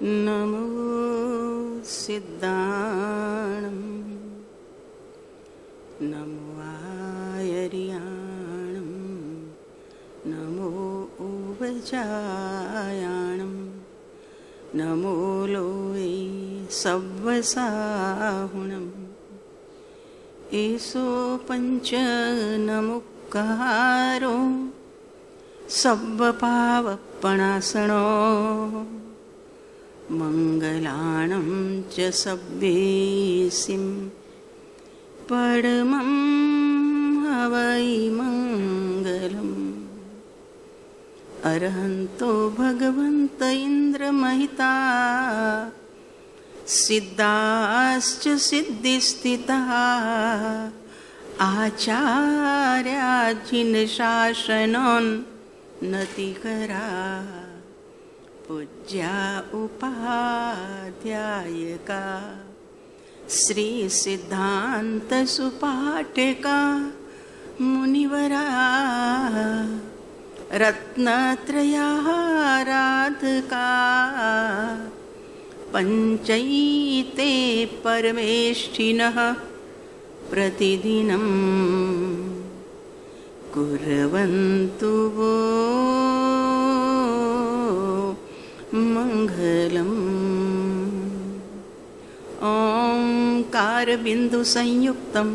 नमो सिद्धाणं नमो आयर्याणं नमो उपजायाणं नमो लोये सव्वसाहुणम् एसो पंच नमुक्कारो सव्वपावपणासनो मंगलाणं च सव्येसिं परमं हवै मंगलम् अरहन्तो भगवन्त इन्द्रमहिता सिद्धाश्च सिद्धिस्थितः आचार्याजिन शासनोन्नतिकरा पूज्या उपाध्यायका श्री सिद्धांत सुपाठका मुनिवरा रत्नत्रयाराधका पंचैते परमेष्ठिनः प्रतिदिनं कुर्वन्तु वो मंगलम्। ओंकारबिन्दु संयुक्तं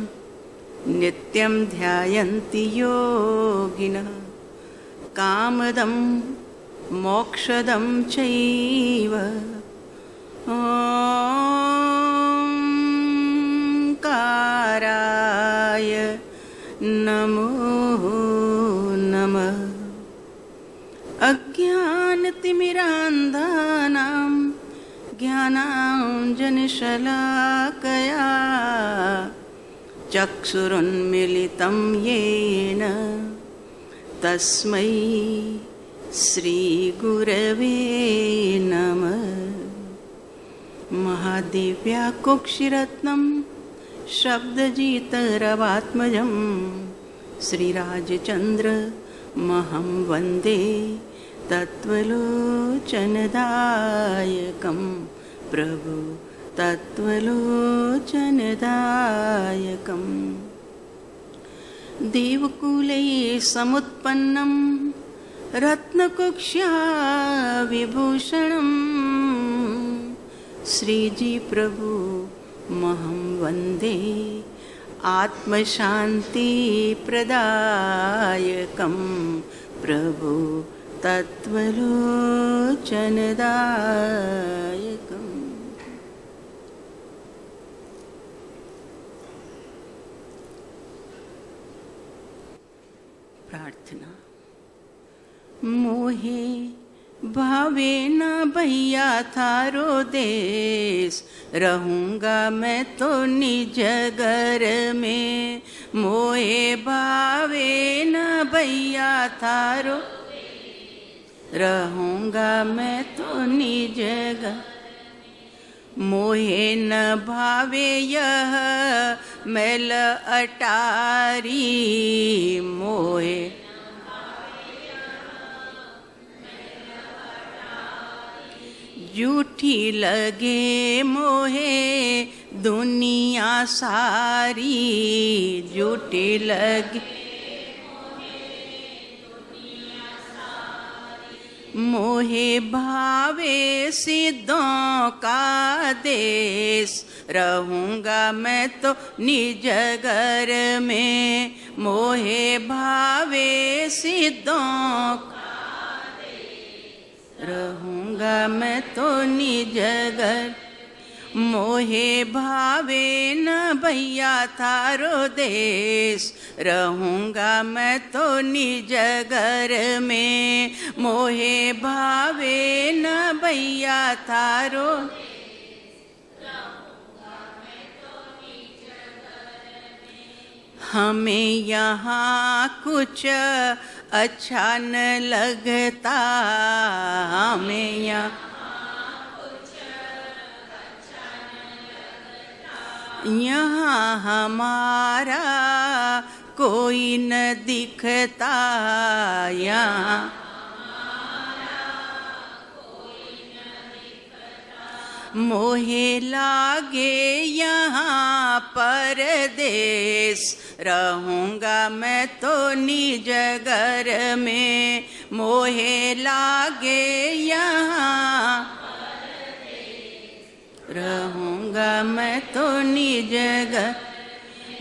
नित्यं ध्यायन्ति योगिनः कामदं मोक्षदं चैव ओंकाराय नमो नमः। अज्ञानतिमिरान्धानां ज्ञानाञ्जनशलाकया चक्षुरुन्मीलितं येन तस्मै श्रीगुरवे नमः। महादिव्याकुक्षिरत्नं शब्दजितरवात्मजं श्रीराजचन्द्रमहं वन्दे तत्त्वलोचनदायकं प्रभु तत्त्वलोचनदायकम्। देवकुले समुत्पन्नं रत्नकुक्ष्या विभूषणं श्रीजी प्रभु महं वन्दे आत्मशान्तिप्रदायकं प्रभु तत्त्वलोचनदायकम्। प्रार्थना। मोहे भावे न भैया थारो देश, रहूँगा मैं तो निज घर में। मोहे भावे न भैया थारो, रहूँगा मैं तो निज घर। मोहे न भावे यह मैल अटारी, मोहे झूठी लगे मोहे दुनिया सारी, झूठी लगे मोहे भावे सिद्धों का देश, रहूँगा मैं तो निज घर में। मोहे भावे सिद्धों का देश, रहूँगा मैं तो निज घर। मोहे भावे न भैया थारो देश, रहूँगा मैं तो निज घर में। मोहे भावे न भैया थारो, हमें यहाँ कुछ अच्छा न लगता, हमें यहाँ हमारा कोई न दिखता, यहाँ मोहे लागे यहाँ परदेश, रहूँगा मैं तो निज घर में। मोहे लागे यहाँ रहूँगा मैं तो निज घर।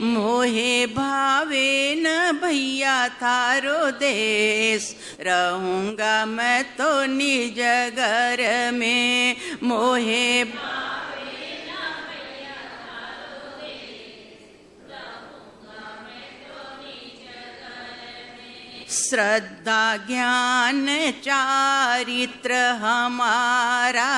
मोहे भावे न भैया थारो देश, रहूँगा मैं तो निज घर में। मोहे भावे न भैया थारो देश, रहूँगा मैं तो निज घर में। श्रद्धा ज्ञान चारित्र हमारा,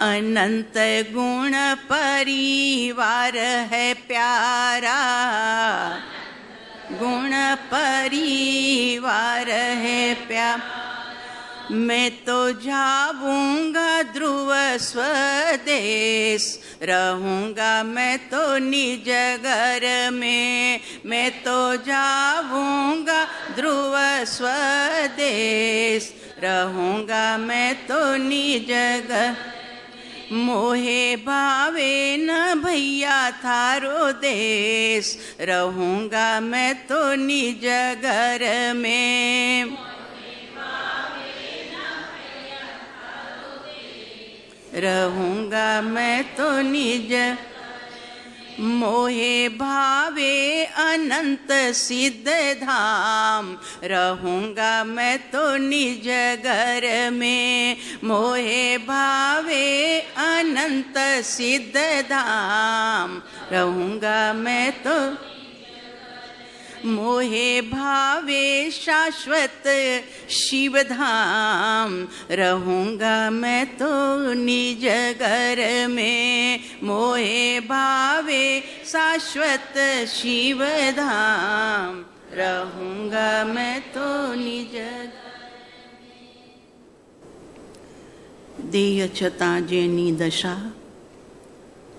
अनंत गुण परिवार है प्यारा, गुण परिवार है प्यारा। मैं तो जाऊंगा ध्रुव स्वदेश, रहूंगा मैं तो निज घर में। मैं तो जाऊंगा ध्रुव स्वदेश, रहूंगा मैं तो निज घर। मोहे भावे न भैया थारो देश, रहूँगा मैं तो निज घर में। रहूँगा मैं तो निज। मोहे भावे अनंत सिद्ध धाम, रहूँगा मैं तो निज घर में। मोहे भावे अनंत सिद्ध धाम, रहूँगा मैं तो। मोहे भावे शाश्वत शिव धाम, रहूँगा मैं तो निज घर में। मोहे भावे शाश्वत शिव धाम, रहूँगा मैं तो निज घर में। देह छतां जेनी दशा,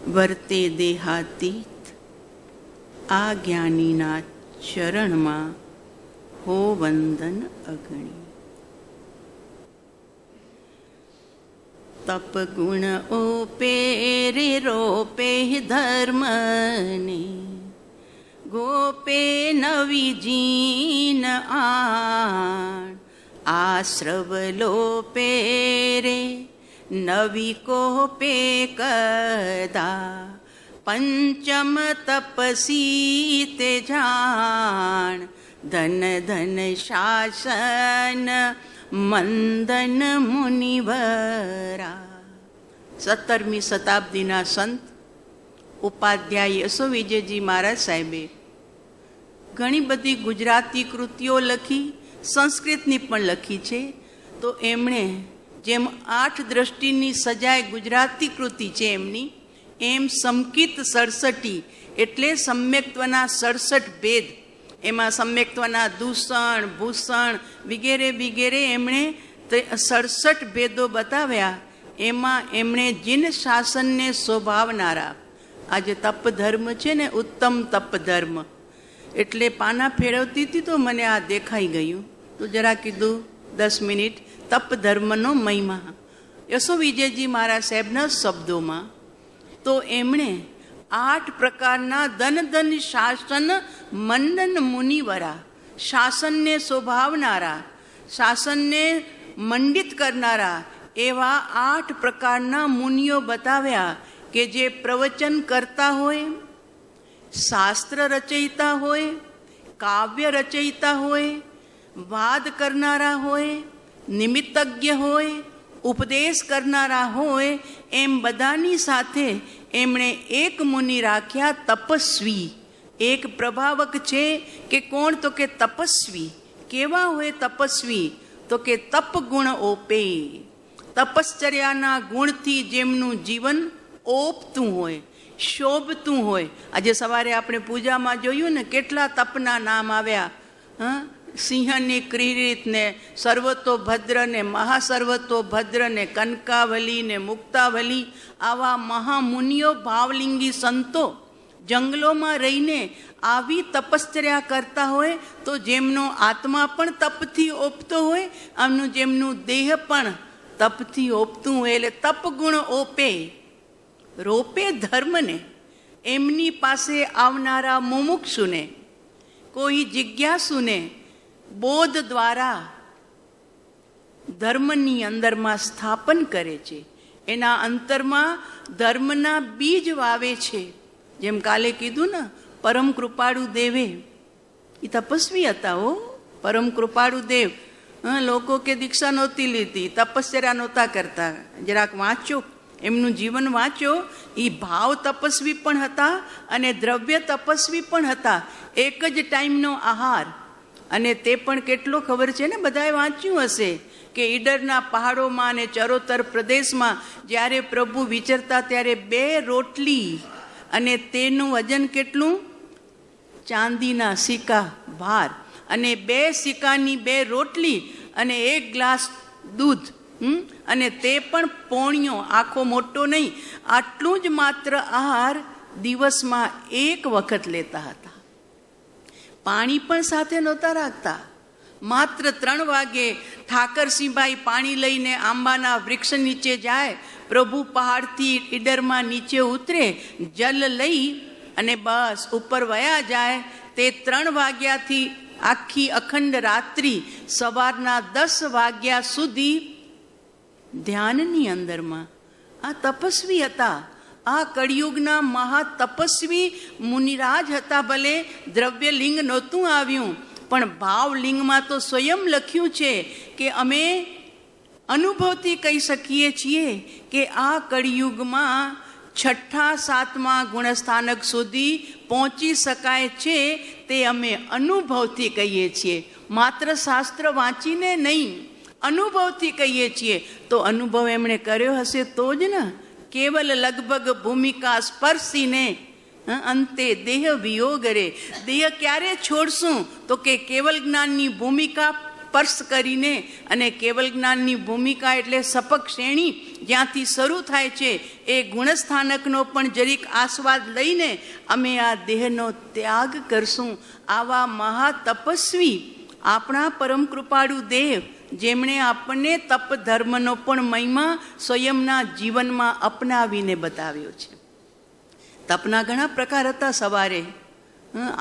वर्ते देहातीत, आ ज्ञानीना चरण में हो वंदन अगणी। तप गुण ओपे रे रोपे धर्म ने, गोपे नवी जीन आण। आश्रव लोपे रे नवी कोपे कदा, पंचम तपसी ते जान। धन धन शासन मंदन मुनिवरा। 17મી શતાબ્દીના સંત ઉપાધ્યાય યશો વિજયજી મહારાજ સાહેબે ઘણી બધી ગુજરાતી કૃતિઓ લખી, સંસ્કૃતની પણ લખી છે. તો એમણે જેમ 8 દ્રષ્ટિની સજાય ગુજરાતી કૃતિ છે એમની, એમ સમકિત 67 એટલે સમ્યક્ત્વના 67 ભેદ, એમાં સમ્યક્ત્વના દૂષણ ભૂષણ વગેરે વગેરે એમણે 67 ભેદો બતાવ્યા. એમાં એમણે જીન શાસનને શોભાવનારા, આજે તપ ધર્મ છે ને, ઉત્તમ તપ ધર્મ, એટલે પાના ફેરવતી હતી તો મને આ દેખાઈ ગયું, તો જરા કીધું 10 મિનિટ તપ ધર્મનો મહિમા યશો વિજયજી મહારાજ સાહેબના શબ્દોમાં. તો એમણે 8 પ્રકારના ધન ધન શાસન મંડન મુનિવરા, શાસનને શોભાવનારા, શાસનને મંડિત કરનારા એવા 8 પ્રકારના મુનિઓ બતાવ્યા કે જે પ્રવચન કરતા હોય, શાસ્ત્ર રચયિતા હોય, કાવ્ય રચયિતા હોય, વાદ કરનારા હોય, નિમિત્તજ્ઞ હોય, ઉપદેશ કરનારા હોય, એમ બધાની સાથે એમણે એક મુનિ રાખ્યા તપસ્વી. એક પ્રભાવક છે કે કોણ? તો કે તપસ્વી. કેવા હોય તપસ્વી? તો કે તપ ગુણ ઓપે, તપશ્ચર્યાના ગુણથી જેમનું જીવન ઓપતું હોય, શોભતું હોય. આજે સવારે આપણે પૂજામાં જોયું ને, કેટલા તપના નામ આવ્યા. સિંહની ક્રીરીત ને સર્વતોભદ્ર ને મહાસર્વતોભદ્ર ને કનકાવલી ને મુક્તાવલી, આવા મહામુનિઓ ભાવલિંગી સંતો જંગલોમાં રહીને આવી તપશ્ચર્યા કરતા હોય તો જેમનો આત્મા પણ તપથી ઓપતો હોય, આમનું જેમનું દેહ પણ તપથી ઓપતું હોય, એટલે તપ ગુણ ઓપે રોપે ધર્મને. એમની પાસે આવનારા મુમુક્ષુને, કોઈ જિજ્ઞાસુને બોધ દ્વારા ધર્મની અંદરમાં સ્થાપન કરે છે. એના અંતરમાં ધર્મના બીજ વાવે છે. જેમ કાલે કીધું ને, પરમ કૃપાળુ દેવે, એ તપસ્વી હતા હો, પરમ કૃપાળુ દેવ. લોકો કે દીક્ષા નહોતી લીધી, તપશ્ચર્યા નહોતા કરતા, જરાક વાંચો એમનું જીવન વાંચો. એ ભાવ તપસ્વી પણ હતા અને દ્રવ્ય તપસ્વી પણ હતા. એક જ ટાઈમનો આહાર, અને તે પણ કેટલો ખબર છે ને, બધાએ વાંચ્યું હશે કે ઈડરના પહાડોમાં અને ચરોતર પ્રદેશમાં જ્યારે પ્રભુ વિચરતા ત્યારે 2 રોટલી, અને તેનું વજન કેટલું? ચાંદીના સિક્કા ભાર, અને 2 સિક્કાની 2 રોટલી અને 1 ગ્લાસ દૂધ, અને તે પણ પોણિયો, આખો મોટો નહીં. આટલું જ માત્ર આહાર દિવસમાં 1 વખત લેતા હતા. પાણી પણ સાથે નહોતા રાખતા. માત્ર 3 વાગે ઠાકરસિંહભાઈ પાણી લઈને આંબાના વૃક્ષ નીચે જાય. પ્રભુ પહાડથી ઈડરમાં નીચે ઉતરે, જલ લઈ અને બસ ઉપર વયા જાય. તે 3 વાગ્યાથી આખી અખંડ રાત્રિ સવારના 10 વાગ્યા સુધી ધ્યાનની અંદરમાં આ તપસ્વી હતા. આ કળિયુગના મહા તપસ્વી મુનિરાજ હતા. ભલે દ્રવ્યલિંગ નહોતું આવ્યું, પણ ભાવલિંગમાં તો સ્વયં લખ્યું છે કે અમે અનુભવથી કહી શકીએ છીએ કે આ કળિયુગમાં 6ઠા 7મા ગુણસ્થાનક સુધી પહોંચી શકાય છે. તે અમે અનુભવથી કહીએ છીએ, માત્ર શાસ્ત્ર વાંચીને નહીં, અનુભવથી કહીએ છીએ. તો અનુભવ એમણે કર્યો હશે તો જ ને. કેવલ લગભગ ભૂમિકા સ્પર્શીને અંતે દેહ વિયોગ રે. દેહ ક્યારે છોડશું? તો કે કેવલ જ્ઞાનની ભૂમિકા સ્પર્શ કરીને, અને કેવલ જ્ઞાનની ભૂમિકા એટલે સપક શ્રેણી જ્યાંથી શરૂ થાય છે એ ગુણસ્થાનકનો પણ જરીક આસ્વાદ લઈને અમે આ દેહનો ત્યાગ કરશું. આવા મહા તપસ્વી આપણા પરમ કૃપાળુ દેવ, જેમણે આપણને તપ ધર્મનો પણ મહિમા સ્વયંના જીવનમાં અપનાવીને બતાવ્યો છે. તપના ઘણા પ્રકાર હતા. સવારે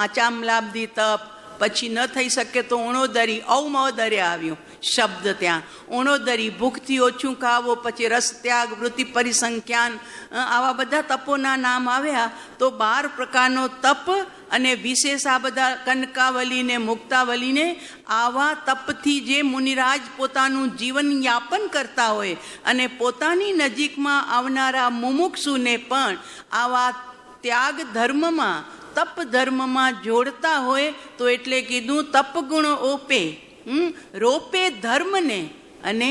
આચામલાબ્દી તપ, પછી ન થઈ શકે તો ઉણોદરી, ઔમોદરે આવ્યું શબ્દ ત્યાં. ઉણોદરી ભૂખથી ઓછું ખાવો, પછી રસ ત્યાગ, વૃત્તિ પરિસંખ્યાન, આવા બધા તપોના નામ આવ્યા. તો 12 પ્રકારનો તપ, અને વિશેષ આ બધા કનકાવલીને મુક્તાવલીને, આવા તપથી જે મુનિરાજ પોતાનું જીવન યાપન કરતા હોય અને પોતાની નજીકમાં આવનારા મુમુક્ષુને પણ આવા ત્યાગ ધર્મમાં, તપ ધર્મમાં જોડતા હોય. તો એટલે કીધું તપ ગુણ ઓપે, રોપે ધર્મને, અને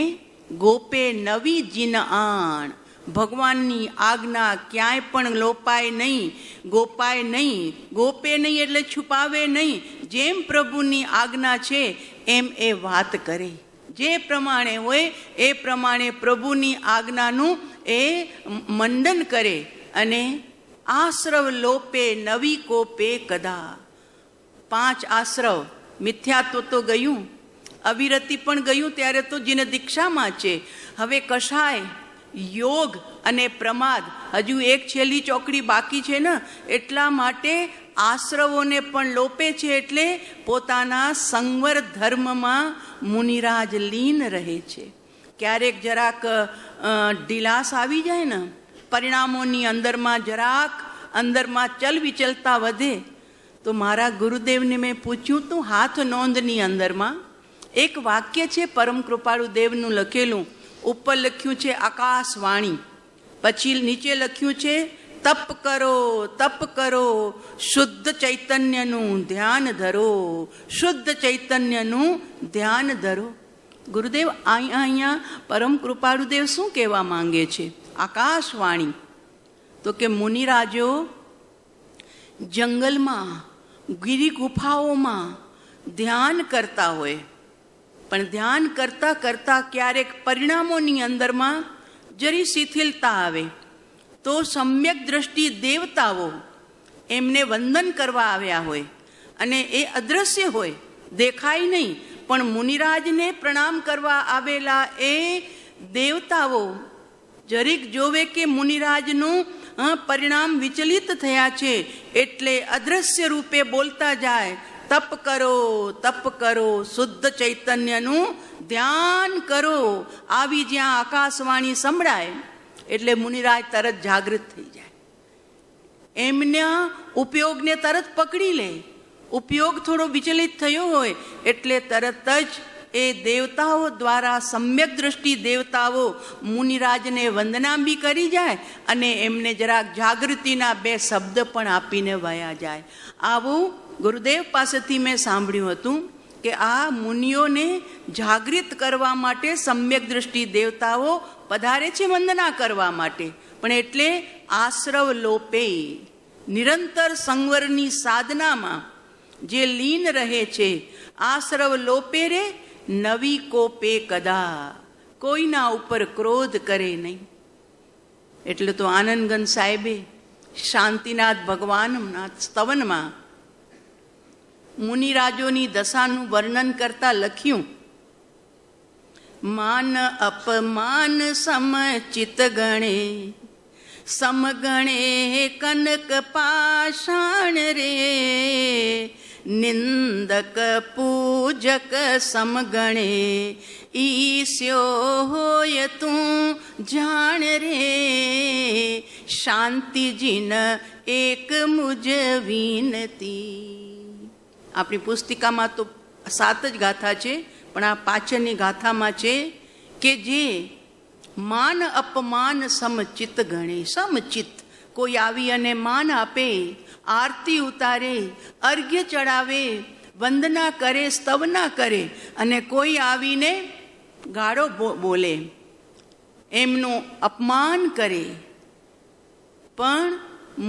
ગોપે નવી જીન આણ. ભગવાનની આજ્ઞા ક્યાંય પણ લોપાય નહીં, ગોપાય નહીં. ગોપે નહીં એટલે છુપાવે નહીં. જેમ પ્રભુની આજ્ઞા છે એમ એ વાત કરે. જે પ્રમાણે હોય એ પ્રમાણે પ્રભુની આજ્ઞાનું એ મંડન કરે. અને આશ્રવ લોપે નવી કોપે કદા. 5 આશ્રવ, મિથ્યાત્વ તો ગયું, અવિરતિ પણ ગયું, ત્યારે તો જેને દીક્ષામાં છે. હવે કષાય, યોગ અને પ્રમાદ, હજુ એક છેલ્લી ચોકડી બાકી છે ને. એટલા માટે આશ્રવોને પણ લોપે છે. એટલે પોતાના સંવર ધર્મમાં મુનિરાજ લીન રહે છે. ક્યારેક જરાક ઢીલાસ આવી જાય ને, પરિણામોની અંદરમાં જરાક અંદરમાં ચલવિચલતા વધે, તો મારા ગુરુદેવને મેં પૂછ્યું, તું હાથ નોંધની અંદરમાં એક વાક્ય છે પરમ કૃપાળુ દેવનું લખેલું. ઉપર લખ્યું છે આકાશવાણી, પછી નીચે લખ્યું છે તપ કરો, તપ કરો, શુદ્ધ ચૈતન્યનું ધ્યાન ધરો, શુદ્ધ ચૈતન્યનું ધ્યાન ધરો. ગુરુદેવ અહીંયા પરમ કૃપાળુદેવ શું કહેવા માંગે છે? આકાશવાણી. તો કે મુનિરાજો જંગલમાં, ગિરી ગુફાઓમાં ધ્યાન કરતા હોય, પણ ધ્યાન કરતા કરતા ક્યારેક પરિણામોની અંદરમાં જરી શિથિલતા આવે, તો સમ્યક દ્રષ્ટિ દેવતાઓ એમને વંદન કરવા આવ્યા હોય અને એ અદ્રશ્ય હોય, દેખાય નહીં, પણ મુનિરાજને પ્રણામ કરવા આવેલા એ દેવતાઓ જરીક જોવે કે મુનિરાજનું પરિણામ વિચલિત થયા છે એટલે અદ્રશ્ય રૂપે બોલતા જાય, તપ કરો, તપ કરો, શુદ્ધ ચૈતન્યનું ધ્યાન કરો. આવી જ્યાં આકાશવાણી સંભળાય એટલે મુનિરાજ તરત જાગૃત થઈ જાય, એમના ઉપયોગને તરત પકડી લે. ઉપયોગ થોડો વિચલિત થયો હોય એટલે તરત જ એ દેવતાઓ દ્વારા સમ્યક દ્રષ્ટિ દેવતાઓ મુનિરાજને વંદના બી કરી જાય અને એમને જરાક જાગૃતિના 2 શબ્દ પણ આપીને વયા જાય. આવું ગુરુદેવ પાસેથી મેં સાંભળ્યું હતું કે આ મુનિઓને જાગૃત કરવા માટે સમ્યક દ્રષ્ટિ દેવતાઓ પધારે છે વંદના કરવા માટે. પણ એટલે આશ્રવ લોપે, નિરંતર સંવરની સાધનામાં જે લીન રહે છે, આશ્રવ લોપે રે નવી કોપે કદા, કોઈના ઉપર ક્રોધ કરે નહીં. એટલે તો આનંદગન સાહેબે શાંતિનાથ ભગવાનના સ્તવનમાં મુનિરાજોની દશાનું વર્ણન કરતા લખ્યું, માન અપમાન સમચિત ગણે, સમગણે કનક પાષાણ રે, નિંદક પૂજક સમગણે, ઈસ્યો હોય તું જાણ રે, શાંતિજીન એક મુજ વિનતી. આપણી પુસ્તિકામાં તો 7 જ ગાથા છે, પણ આ પાછળની ગાથામાં છે કે જે માન અપમાન સમચિત ગણે, સમચિત, કોઈ આવી અને માન આપે, આરતી ઉતારે, અર્ઘ્ય ચડાવે, વંદના કરે, સ્તવના કરે, અને કોઈ આવીને ગાળો બોલે, એમનું અપમાન કરે, પણ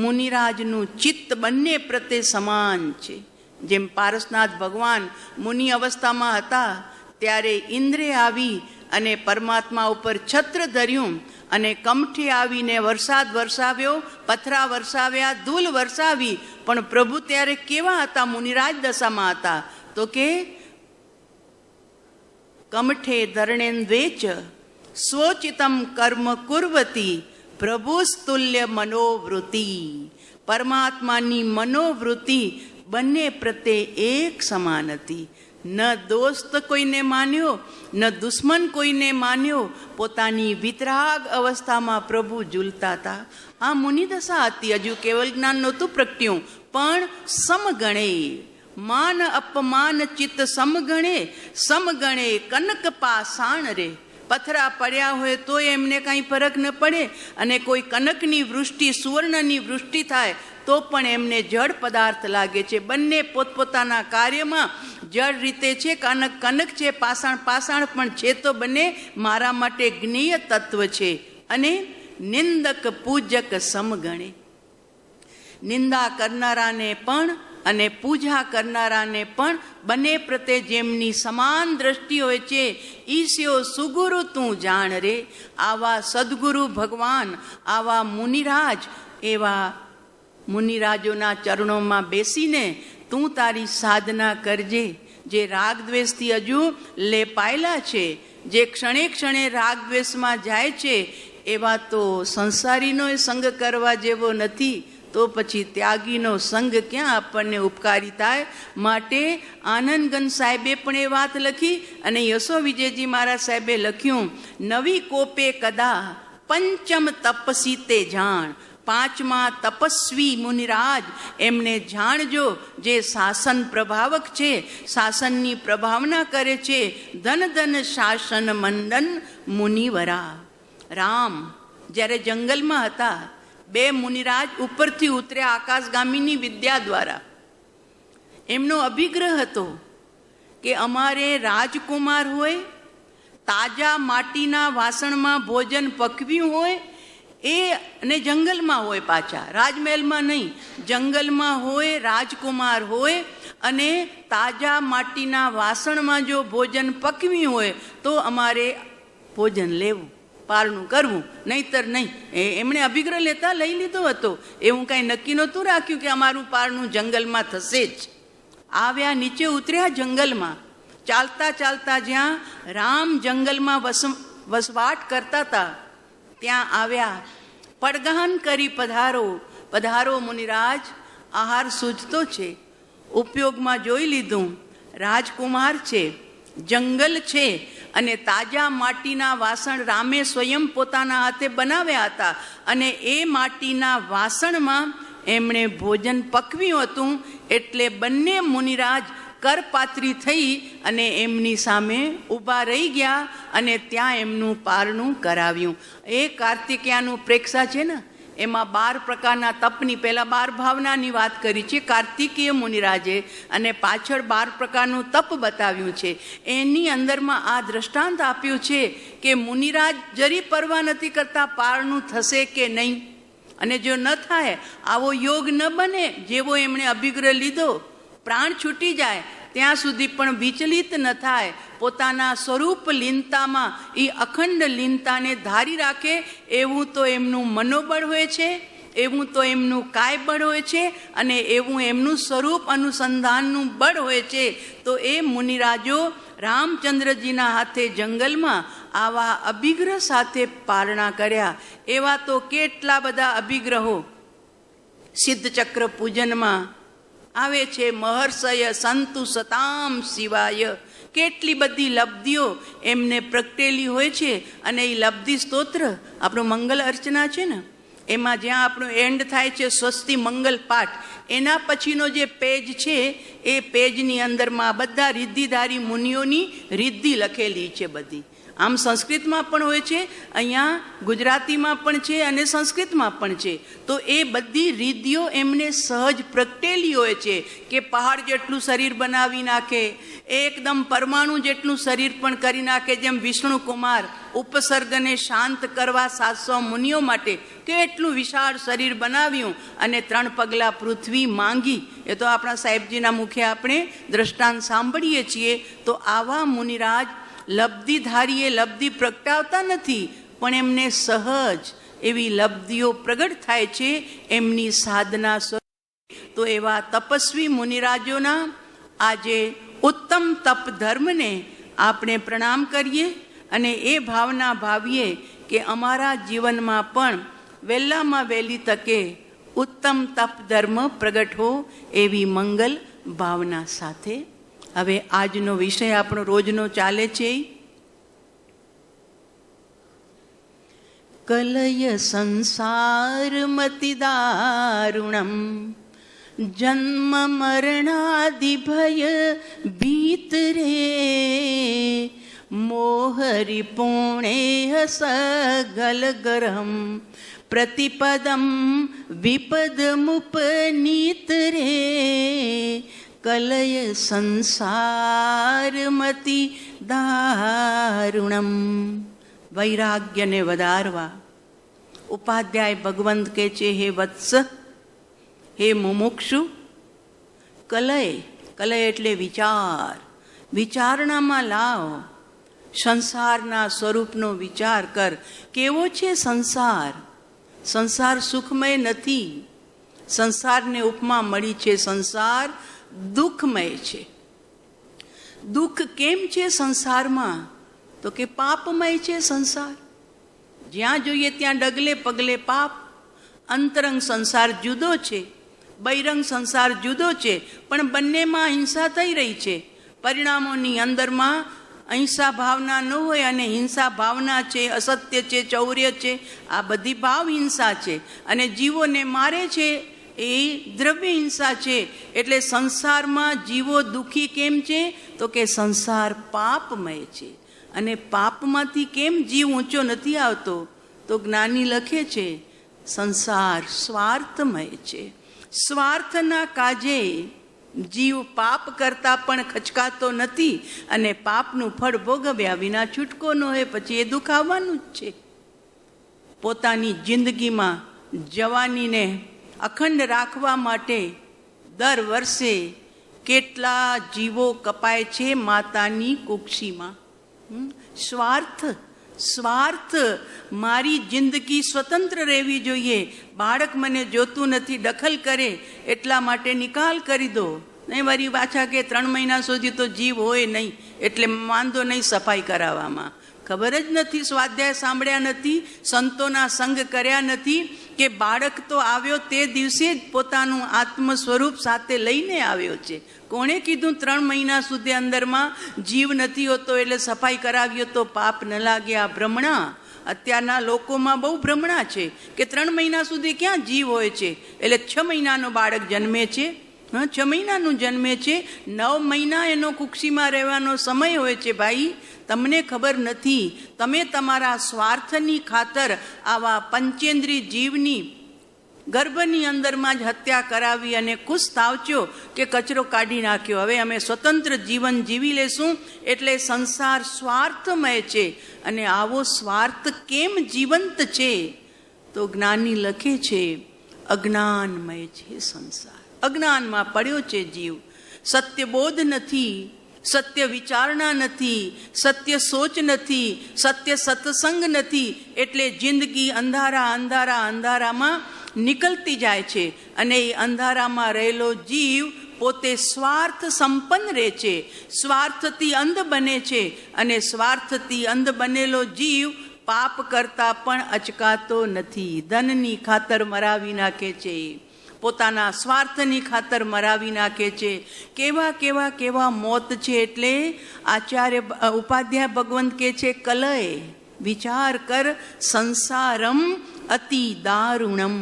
મુનિરાજનું ચિત્ત બંને પ્રત્યે સમાન છે. જેમ પારસનાથ ભગવાન મુનિ અવસ્થામાં હતા ત્યારે ઇન્દ્રે આવી અને પરમાત્મા ઉપર છત્ર ધર્યું અને કમઠે આવીને વરસાદ વરસાવ્યો, પથરા વરસાવ્યા, ધૂલ વરસાવી, પણ પ્રભુ ત્યારે કેવા હતા? મુનિરાજ દશામાં હતા. તો કે કમઠે ધરણેન્દ્વેચ સ્વચિતમ કર્મ કુર્વતી પ્રભુસ્તુલ્ય મનોવૃત્તિ. પરમાત્માની મનોવૃત્તિ બંને પ્રત્યે એક સમાન હતી. ન દોસ્ત કોઈને માન્યો, ન દુશ્મન કોઈને માન્યો. પોતાની વિતરાગ અવસ્થામાં પ્રભુ ઝૂલતા હતા. આ મુનિદશા હતી. હજુ કેવલ જ્ઞાન નહોતું પ્રગટ્યું, પણ સમગણે, માન અપમાન ચિત્ત સમગણે, સમગણે કનક પાષાણ રે. પથરા પડ્યા હોય તો એમને કાંઈ ફરક ન પડે, અને કોઈ કનકની વૃષ્ટિ, સુવર્ણની વૃષ્ટિ થાય તો પણ એમને જળ પદાર્થ લાગે છે. બંને પોતપોતાના કાર્યમાં જળ રીતે છે, કનક કનક છે, પાષાણ પાષાણ પણ છે, તો બંને મારા માટે જ્ઞેય તત્વ છે. અને નિંદક પૂજક સમગણે, નિંદા કરનારાને પણ અને પૂજા કરનારાને પણ બંને પ્રત્યે જેમની સમાન દ્રષ્ટિ હોય છે. ઈશ્યો સુગુરુ તું જાણ રે. આવા સદગુરુ ભગવાન, આવા મુનિરાજ, એવા મુનિરાજોના ચરણોમાં બેસીને તું તારી સાધના કરજે. જે રાગદ્વેષથી હજુ લેપાયેલા છે, જે ક્ષણે ક્ષણે રાગદ્વેષમાં જાય છે, એવા તો સંસારીનો સંગ કરવા જેવો નથી. તો પછી ત્યાગીનો સંગ ક્યાં આપણને ઉપકારી થાય? માટે આનંદગન સાહેબે પણ એ વાત લખી અને યશો વિજયજી મહારાજ સાહેબે લખ્યું, નવી કોપે કદા પંચમ તપસી તે જાણ. 5મા તપસ્વી મુનિરાજ, એમને જાણજો જે શાસન પ્રભાવક છે, શાસનની પ્રભાવના કરે છે. ધન ધન શાસન મંડન મુનિવરા. રામ જ્યારે જંગલમાં હતા, 2 મુનિરાજ ઉપરથી ઉતર્યા આકાશગામીની વિદ્યા દ્વારા. એમનો અભિગ્રહ હતો કે અમારે રાજકુમાર હોય, તાજા માટીના વાસણમાં ભોજન પકવ્યું હોય, એ અને જંગલમાં હોય, પાછા રાજમહેલમાં નહીં, જંગલમાં હોય, રાજકુમાર હોય, અને તાજા માટીના વાસણમાં જો ભોજન પકવ્યું હોય તો અમારે ભોજન લેવું. પારણું કરવું, નહીતર નહીં. એમણે અભિગ્રહ લેતા લઈ લીધો હતો. એવું કાંઈ નક્કી નહોતું રાખ્યું કે અમારું પારણું જંગલમાં થશે જ. આવ્યા, નીચે ઉતર્યા જંગલમાં. ચાલતા ચાલતા જ્યાં રામ જંગલમાં વસવાટ કરતા હતા ત્યાં આવ્યા. પડગાન કરી પધારો, પધારો મુનિરાજ, આહાર સૂજતો છે. ઉપયોગમાં જોઈ લીધું. રાજકુમાર છે, જંગલ છે, અને તાજા માટીના વાસણ રામે સ્વયં પોતાના હાથે બનાવ્યા હતા, અને એ માટીના વાસણમાં એમણે ભોજન પકવ્યું હતું. એટલે બંને મુનિરાજ કરપાત્રી થઈ અને એમની સામે ઊભા રહી ગયા અને ત્યાં એમનું પારણું કરાવ્યું. એ કાર્તિકેયાનું પ્રેક્ષા છે ને, એમાં 12 પ્રકારના તપની પહેલાં 12 ભાવનાની વાત કરી છે કાર્તિકેય મુનિરાજે, અને પાછળ 12 પ્રકારનું તપ બતાવ્યું છે. એની અંદરમાં આ દ્રષ્ટાંત આપ્યું છે કે મુનિરાજ જરી પરવા નથી કરતા પારણું થશે કે નહીં. અને જો ન થાય, આવો યોગ ન બને જેવો એમણે અભિગ્રહ લીધો, પ્રાણ છૂટી જાય ત્યાં સુધી પણ વિચલિત ન થાય, પોતાના સ્વરૂપ લીનતામાં એ અખંડ લીનતાને ધારી રાખે, એવું તો એમનું મનોબળ હોય છે, એવું તો એમનું કાય બળ હોય છે, અને એવું એમનું સ્વરૂપ અનુસંધાનનું બળ હોય છે. તો એ મુનિરાજો રામચંદ્રજીના હાથે જંગલમાં આવા અભિગ્રહ સાથે પારણા કર્યા. એવા તો કેટલા બધા અભિગ્રહો સિદ્ધચક્ર પૂજનમાં આવે છે. મહર્ષય સંતુ સતામ શિવાય, કેટલી બધી લબ્ધિઓ એમને પ્રગટેલી હોય છે. અને એ લબ્ધિ સ્તોત્ર આપણું મંગલ અર્ચના છે ને, એમાં જ્યાં આપણું એન્ડ થાય છે સ્વસ્તિ મંગલ પાઠ, એના પછીનો જે પેજ છે એ પેજની અંદરમાં બધા રિદ્ધિધારી મુનિઓની રિદ્ધિ લખેલી છે બધી. આમ સંસ્કૃતમાં પણ હોય છે, અહીંયા ગુજરાતીમાં પણ છે અને સંસ્કૃતમાં પણ છે. તો એ બધી રીતિઓ એમને સહજ પ્રગટેલી હોય છે કે પહાડ જેટલું શરીર બનાવી નાખે, એકદમ પરમાણુ જેટલું શરીર પણ કરી નાખે. જેમ વિષ્ણુ કુમાર ઉપસર્ગને શાંત કરવા 700 મુનિઓ માટે કેટલું વિશાળ શરીર બનાવ્યું અને 3 પગલા પૃથ્વી માંગી. એ તો આપણા સાહેબજીના મુખે આપણે દ્રષ્ટાંત સાંભળીએ છીએ. તો આવા મુનિરાજ લબ્ધિધારીએ લબ્ધિ પ્રગટાવતા નથી, પણ એમને સહજ એવી લબ્ધિઓ પ્રગટ થાય છે એમની સાધના સ્વરૂપે. તો એવા તપસ્વી મુનિરાજોના આજે ઉત્તમ તપ ધર્મને આપણે પ્રણામ કરીએ અને એ ભાવના ભાવીએ કે અમારા જીવનમાં પણ વહેલામાં વહેલી તકે ઉત્તમ તપ ધર્મ પ્રગટ હો, એવી મંગલ ભાવના સાથે. હવે આજનો વિષય આપણો રોજનો ચાલે છે. કલય સંસાર મતિ દારુણમ, જન્મ મરણાદિ ભય ભીત રે, મોહરી પુણ્ય સગલ ગરમ, પ્રતિપદમ વિપદ મુપનીત રે. કલય સંસારમતિ દારુણમ. વૈરાગ્યને વધારવા ઉપાધ્યાય ભગવંત કહે છે, હે વત્સ, હે મુમુક્ષુ, કલય, કલય એટલે વિચાર, વિચારણામાં લાવ. સંસારના સ્વરૂપનો વિચાર કર. કેવો છે સંસાર? સંસાર સુખમય નથી. સંસારને ઉપમા મળી છે, સંસાર દુઃખમય છે. દુઃખ કેમ છે સંસારમાં? તો કે પાપમય છે સંસાર. જ્યાં જોઈએ ત્યાં ડગલે પગલે પાપ. અંતરંગ સંસાર જુદો છે, બહિરંગ સંસાર જુદો છે, પણ બંનેમાં હિંસા થઈ રહી છે. પરિણામોની અંદરમાં અહિંસા ભાવના ન હોય અને હિંસા ભાવના છે, અસત્ય છે, ચૌર્ય છે, આ બધી ભાવ હિંસા છે. અને જીવોને મારે છે એ દ્રવ્ય હિંસા છે. એટલે સંસારમાં જીવો દુઃખી કેમ છે? તો કે સંસાર પાપમય છે. અને પાપમાંથી કેમ જીવ ઊંચો નથી આવતો? તો જ્ઞાની લખે છે, સંસાર સ્વાર્થમય છે. સ્વાર્થના કાજે જીવ પાપ કરતા પણ ખચકાતો નથી, અને પાપનું ફળ ભોગવ્યા વિના છૂટકો ન હોય, પછી એ દુઃખ આવવાનું જ છે. પોતાની જિંદગીમાં જવાનીને અખંડ રાખવા માટે દર વર્ષે કેટલા જીવો કપાય છે માતાની કુક્ષીમાં. સ્વાર્થ, સ્વાર્થ, મારી જિંદગી સ્વતંત્ર રહેવી જોઈએ, બાળક મને જોતું નથી, દખલ કરે એટલા માટે નિકાલ કરી દો. નહીં મારી પાછા કે 3 મહિના સુધી તો જીવ હોય નહીં એટલે વાંધો નહીં સફાઈ કરાવવામાં. ખબર જ નથી, સ્વાધ્યાય સાંભળ્યા નથી, સંતોના સંગ કર્યા નથી કે બાળક તો આવ્યો તે દિવસે જ પોતાનું આત્મ સ્વરૂપ સાથે લઈને આવ્યો છે. કોણે કીધું 3 મહિના સુધી અંદરમાં જીવ નથી હોતો એટલે સફાઈ કરાવ્યો તો પાપ ન લાગે? આ ભ્રમણા. અત્યારના લોકોમાં બહુ ભ્રમણા છે કે 3 મહિના સુધી ક્યાં જીવ હોય છે, એટલે 6 મહિનાનો બાળક જન્મે છે. 6 મહિનાનું જન્મે છે, 9 મહિના એનો કુક્ષીમાં રહેવાનો સમય હોય છે. ભાઈ, તમને ખબર નથી. તમે તમારા સ્વાર્થની ખાતર આવા પંચેન્દ્રિય જીવની ગર્ભની અંદરમાં જ હત્યા કરાવી અને ખુશ થાવજો કે કચરો કાઢી નાખ્યો, હવે અમે સ્વતંત્ર જીવન જીવી લેશું. એટલે સંસાર સ્વાર્થમય છે. અને આવો સ્વાર્થ કેમ જીવંત છે? તો જ્ઞાની લખે છે, અજ્ઞાનમય છે સંસાર. અજ્ઞાનમાં પડ્યો છે જીવ. સત્ય બોધ નથી, સત્ય વિચારણા નથી, સત્ય સોચ નથી, સત્ય સત્સંગ નથી. એટલે જિંદગી અંધારા અંધારા અંધારામાં નીકળતી જાય છે. અને એ અંધારામાં રહેલો જીવ પોતે સ્વાર્થ સંપન્ન રહે છે, સ્વાર્થથી અંધ બને છે. અને સ્વાર્થથી અંધ બનેલો જીવ પાપ કરતા પણ અચકાતો નથી. ધનની ખાતર મરાવી નાખે છે, પોતાના સ્વાર્થની ખાતર મરાવી નાખે છે. કેવા કેવા કેવા મોત છે. એટલે આચાર્ય ઉપાધ્યાય ભગવંત કહે છે, કલય વિચાર કર સંસારમ અતિ દારુણમ.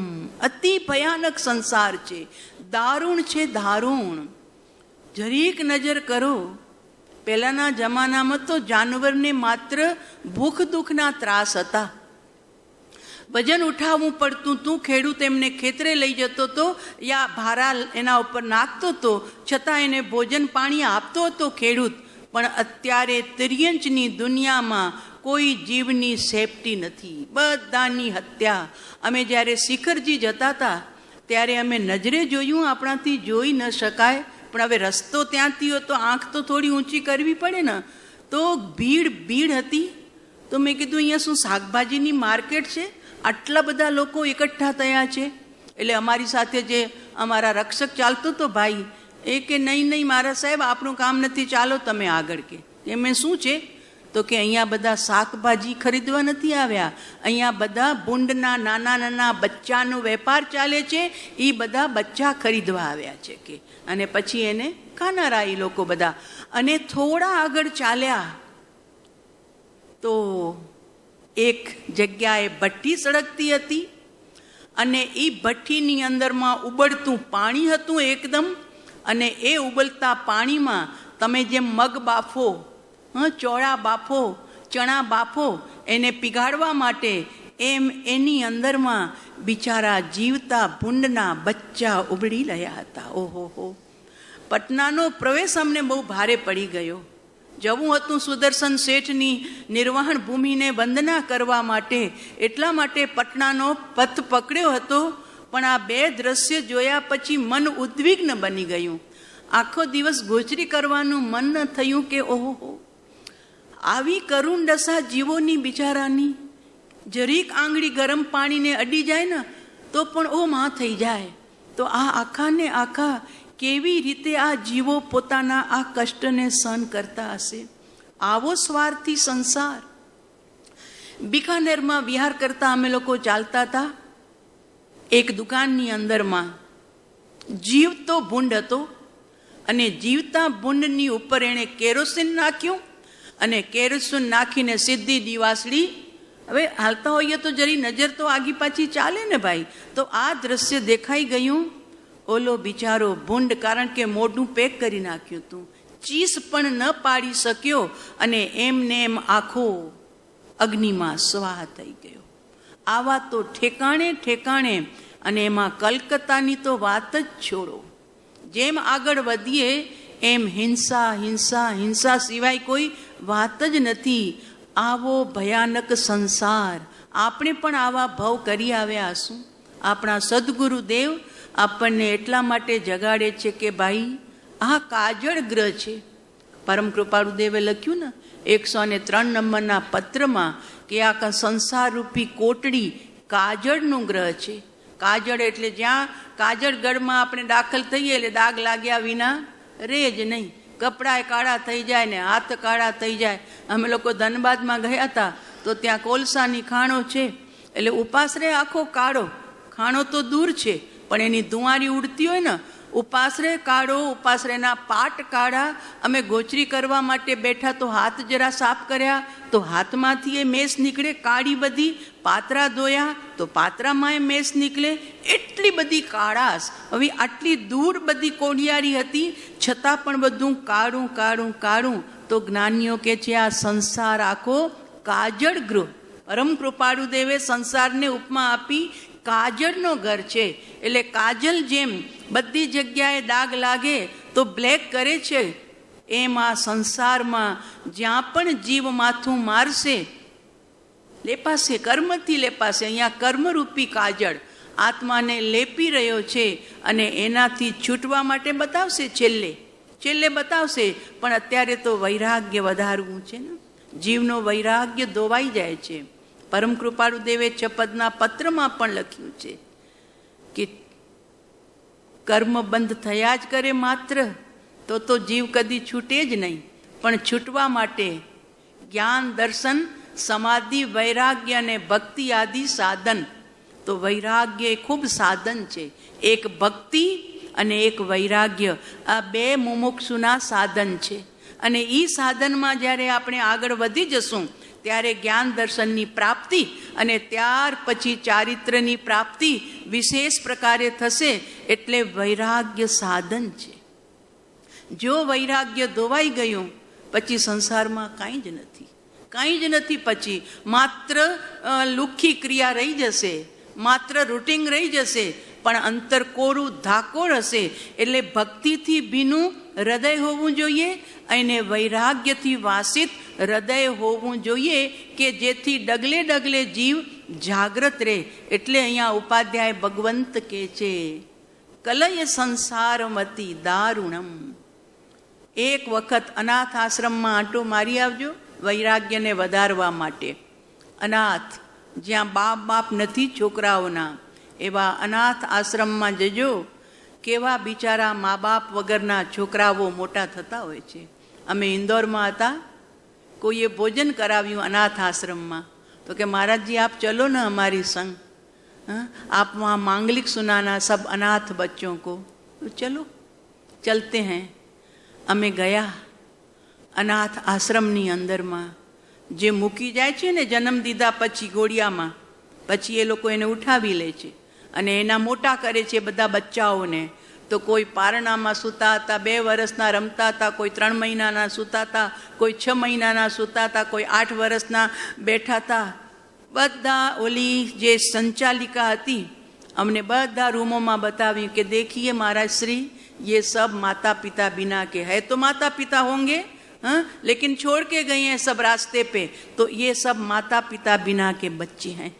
અતિ ભયાનક સંસાર છે, દારૂણ છે, દારૂણ. જરીક નજર કરો, પહેલાના જમાનામાં તો જાનવરને માત્ર ભૂખ દુઃખના ત્રાસ હતા. વજન ઉઠાવવું પડતું હતું, ખેડૂત એમને ખેતરે લઈ જતો હતો યા ભારા એના ઉપર નાખતો હતો, છતાં એને ભોજન પાણી આપતો હતો ખેડૂત. પણ અત્યારે તિર્યંચની દુનિયામાં કોઈ જીવની સેફટી નથી, બધાની હત્યા. અમે જ્યારે શિખરજી જતા હતા ત્યારે અમે નજરે જોયું, આપણાથી જોઈ ન શકાય. પણ હવે રસ્તો ત્યાંથી હોય તો આંખ તો થોડી ઊંચી કરવી પડે ને. તો ભીડ હતી. તો મેં કીધું, અહીંયા શું શાકભાજીની માર્કેટ છે? આટલા બધા લોકો એકઠા થયા છે. એટલે અમારી સાથે જે અમારા રક્ષક ચાલતો હતો ભાઈ, એ કે નહીં મારા સાહેબ, આપણું કામ નથી, ચાલો તમે આગળ. કે એમ શું છે? તો કે અહીંયા બધા શાકભાજી ખરીદવા નથી આવ્યા, અહીંયા બધા ભૂંડના નાના નાના બચ્ચાનો વેપાર ચાલે છે, એ બધા બચ્ચા ખરીદવા આવ્યા છે. કે અને પછી એને ખાનારા એ લોકો બધા. અને થોડા આગળ ચાલ્યા તો એક જગ્યાએ ભઠ્ઠી સળગતી હતી. અને એ ભઠ્ઠીની અંદરમાં ઉબળતું પાણી હતું એકદમ. અને એ ઉબળતા પાણીમાં તમે જેમ મગ બાફો, ચોળા બાફો, ચણા બાફો એને પીગાડવા માટે, એમ એની અંદરમાં બિચારા જીવતા ભૂંડના બચ્ચા ઉબળી રહ્યા હતા. ઓહો, પટનાનો પ્રવેશ અમને બહુ ભારે પડી ગયો. જવું હતું સુદર્શન શેઠની નિર્વાણ ભૂમિને વંદના કરવા માટે, એટલા માટે પટનાનો પથ પકડ્યો હતો. પણ આ 2 દ્રશ્ય જોયા પછી મન ઉદ્વિગ્ન બની ગયું. આખો દિવસ ગોચરી કરવાનું મન ન થયું કે ઓહો, આવી કરુણ દશા જીવોની બિચારાની. જરીક આંગળી ગરમ પાણીને અડી જાય ને તો પણ ઓ માં થઈ જાય. તો આ આખાને આખા કેવી રીતે આ જીવો પોતાના આ કષ્ટને સહન કરતા હશે? આવો સ્વાર્થી સંસાર. બિકાનેરમાં વિહાર કરતા અમે લોકો ચાલતા હતા. એક દુકાનની અંદરમાં જીવતો ભૂંડ હતો. અને જીવતા ભૂંડની ઉપર એણે કેરોસીન નાખ્યું. અને કેરોસીન નાખીને સીધી દિવાસળી. હવે હાલતા હોઈએ તો જરી નજર તો આગી પાછી ચાલે ને ભાઈ. તો આ દ્રશ્ય દેખાઈ ગયું. ઓલો બિચારો ભૂંડ, કારણ કે મોઢું પેક કરી નાખ્યું હતું, ચીસ પણ ન પાડી શક્યો. અને એમને એમ આખો અગ્નિમાં સ્વાહ થઈ ગયો. આવા તો ઠેકાણે ઠેકાણે. અને એમાં કલકત્તાની તો વાત જ છોડો. જેમ આગળ વધીએ એમ હિંસા હિંસા હિંસા સિવાય કોઈ વાત જ નથી. આવો ભયાનક સંસાર. આપણે પણ આવા ભવ કરી આવ્યા હશું. આપણા સદગુરુદેવ આપણને એટલા માટે જગાડે છે કે ભાઈ, આ કાજળ ગ્રહ છે, પરમ કૃપાળુ દેવે લખ્યું ને 103 નંબરના પત્રમાં કે આ સંસાર રૂપી કોટડી કાજળનું ગ્રહ છે. કાજળ એટલે જ્યાં કાજળ ગળમાં આપણે દાખલ થઈએ એટલે દાગ લાગ્યા વિના રહે જ નહીં. કપડાં કાળા થઈ જાય ને હાથ કાળા થઈ જાય. અમે લોકો ધનબાદમાં ગયા હતા તો ત્યાં કોલસાની ખાણો છે, એટલે ઉપાસરે આખો કાળો, ખાણો તો દૂર છે પણ એની ધુંવારી ઉડતી હોય ને, ઉપાસરે કાળો, ઉપાસરેના પાટ કાળા. અમે ગોચરી કરવા માટે બેઠા તો હાથ જરા સાફ કર્યા તો હાથમાંથી એ મેસ નીકળે કાળી બધી. પાત્રા ધોયા તો પાત્રામાં એ મેસ નીકળે. એટલી બધી કાળાશ. હવે આટલી દૂર બધી કોડિયારી હતી છતાં પણ બધું કાળું કાળું કાળું. તો જ્ઞાનીઓ કે છે આ સંસાર આખો કાજળ ગૃહ. પરમ કૃપાળુ દેવે સંસારને ઉપમા આપી કાજળનો ઘર છે. એટલે કાજલ જેમ બધી જગ્યાએ દાગ લાગે તો બ્લેક કરે છે, એમ આ સંસારમાં જ્યાં પણ જીવ માથું મારશે લેપાશે, કર્મથી લેપાશે. અહીંયા કર્મરૂપી કાજળ આત્માને લેપી રહ્યો છે અને એનાથી છૂટવા માટે બતાવશે, છેલ્લે બતાવશે. પણ અત્યારે તો વૈરાગ્ય વધારવું છે ને, જીવનો વૈરાગ્ય ધોવાઈ જાય છે. પરમ કૃપાળુ દેવે છપદના પત્રમાં પણ લખ્યું છે કે કર્મ બંધ થયા જ કરે માત્ર તો જીવ કદી છૂટે જ નહીં. પણ છૂટવા માટે જ્ઞાન, દર્શન, સમાધિ, વૈરાગ્ય અને ભક્તિ આદિ સાધન. તો વૈરાગ્ય એ ખૂબ સાધન છે. એક ભક્તિ અને એક વૈરાગ્ય, આ બે મુમુક્ષુના સાધન છે. અને એ સાધનમાં જ્યારે આપણે આગળ વધી જશું ત્યારે જ્ઞાન દર્શનની પ્રાપ્તિ અને ત્યાર પછી ચારિત્ર્યની પ્રાપ્તિ વિશેષ પ્રકારે થશે. એટલે વૈરાગ્ય સાધન છે. જો વૈરાગ્ય ધોવાઈ ગયું પછી સંસારમાં કાંઈ જ નથી. પછી માત્ર લુખ્ખી ક્રિયા રહી જશે, માત્ર રૂટિંગ રહી જશે, પણ અંતર કોરું ધાકોર હશે. એટલે ભક્તિથી ભીનું હૃદય હોવું જોઈએ અને વૈરાગ્યથી વાસિત હૃદય હોવું જોઈએ કે જેથી ડગલે ડગલે જીવ જાગ્રત રહે. એટલે અહીંયા ઉપાધ્યાય ભગવંત કહે છે કલય સંસારમતી દારુણમ. એક વખત અનાથ આશ્રમમાં આંટો મારી આવજો વૈરાગ્યને વધારવા માટે. અનાથ જ્યાં બાપ નથી છોકરાઓના, એવા અનાથ આશ્રમમાં જજો. કેવા બિચારા મા બાપ વગરના છોકરાઓ મોટા થતા હોય છે. અમે ઇન્દોરમાં હતા, કોઈએ ભોજન કરાવ્યું અનાથ આશ્રમમાં તો કે મહારાજજી આપ ચલો ને हमारी संग, आप वहाँ मांगलिक सुनाना सब अनाथ बच्चों को. तो चलो चलते हैं. અમે ગયા અનાથ આશ્રમની અંદરમાં. જે મૂકી જાય છે ને જન્મ દીધા પછી ગોળિયામાં, પછી એ લોકો એને ઉઠાવી લે છે અને એના મોટા કરે છે બધા બચ્ચાઓને. તો કોઈ પારણામાં સૂતા હતા, 2 વર્ષના રમતા હતા, કોઈ 3 મહિનાના સૂતા હતા, કોઈ 6 મહિનાના સૂતા હતા, કોઈ 8 વર્ષના બેઠા હતા. બધા ઓલી જે સંચાલિકા હતી અમને બધા રૂમોમાં બતાવ્યું કે देखिए महाराज श्री ये सब माता पिता बिना के है, तो माता पिता होंगे लेकिन छोड़ के गए हैं सब रास्ते पे, तो ये सब माता पिता बिना के बच्चे हैं.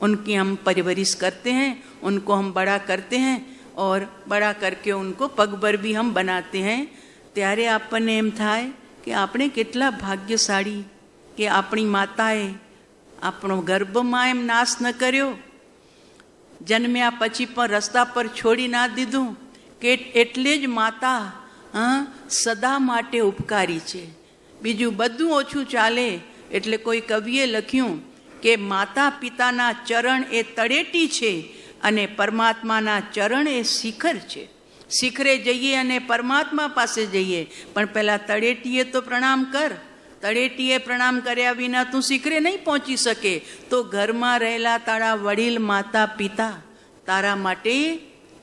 उनकी हम परवरिश करते हैं, उनको हम बड़ा करते हैं और बड़ा करके उनको पगभर भी हम बनाते हैं. ત્યારે આપણને એમ થાય કે આપણે કેટલા ભાગ્યશાળી કે આપણી માતાએ આપણો ગર્ભમાં એમ નાશ ન કર્યો, જન્મ્યા પછી પણ રસ્તા પર છોડી ના દીધું. કે એટલે જ માતા સદા માટે ઉપકારી છે. બીજું બધું ઓછું ચાલે. એટલે કોઈ કવિએ લખ્યું કે માતા પિતાના ચરણ એ તળેટી છે અને પરમાત્માના ચરણ એ શિખર છે. શિખરે જઈએ અને પરમાત્મા પાસે જઈએ, પણ પહેલાં તળેટીએ તો પ્રણામ કર. તળેટીએ પ્રણામ કર્યા વિના તું શિખરે નહીં પહોંચી શકે. તો ઘરમાં રહેલા તારા વડીલ માતા પિતા તારા માટે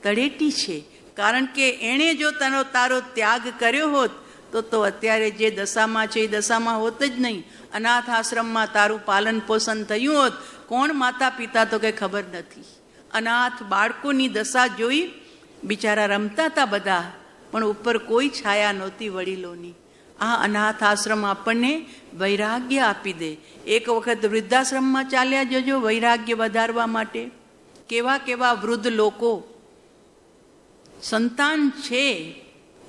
તળેટી છે. કારણ કે એણે જો તારો ત્યાગ કર્યો હોત તો અત્યારે જે દશામાં છે એ દશામાં હોત જ નહીં. અનાથ આશ્રમમાં તારું પાલન પોષણ થયું હોત. કોણ માતા પિતા તો કંઈ ખબર નથી. અનાથ બાળકોની દશા જોઈ, બિચારા રમતા હતા બધા, પણ ઉપર કોઈ છાયા નહોતી વડીલોની. આ અનાથ આશ્રમ આપણને વૈરાગ્ય આપી દે. એક વખત વૃદ્ધાશ્રમમાં ચાલ્યા જજો વૈરાગ્ય વધારવા માટે. કેવા કેવા વૃદ્ધ લોકો સંતાન છે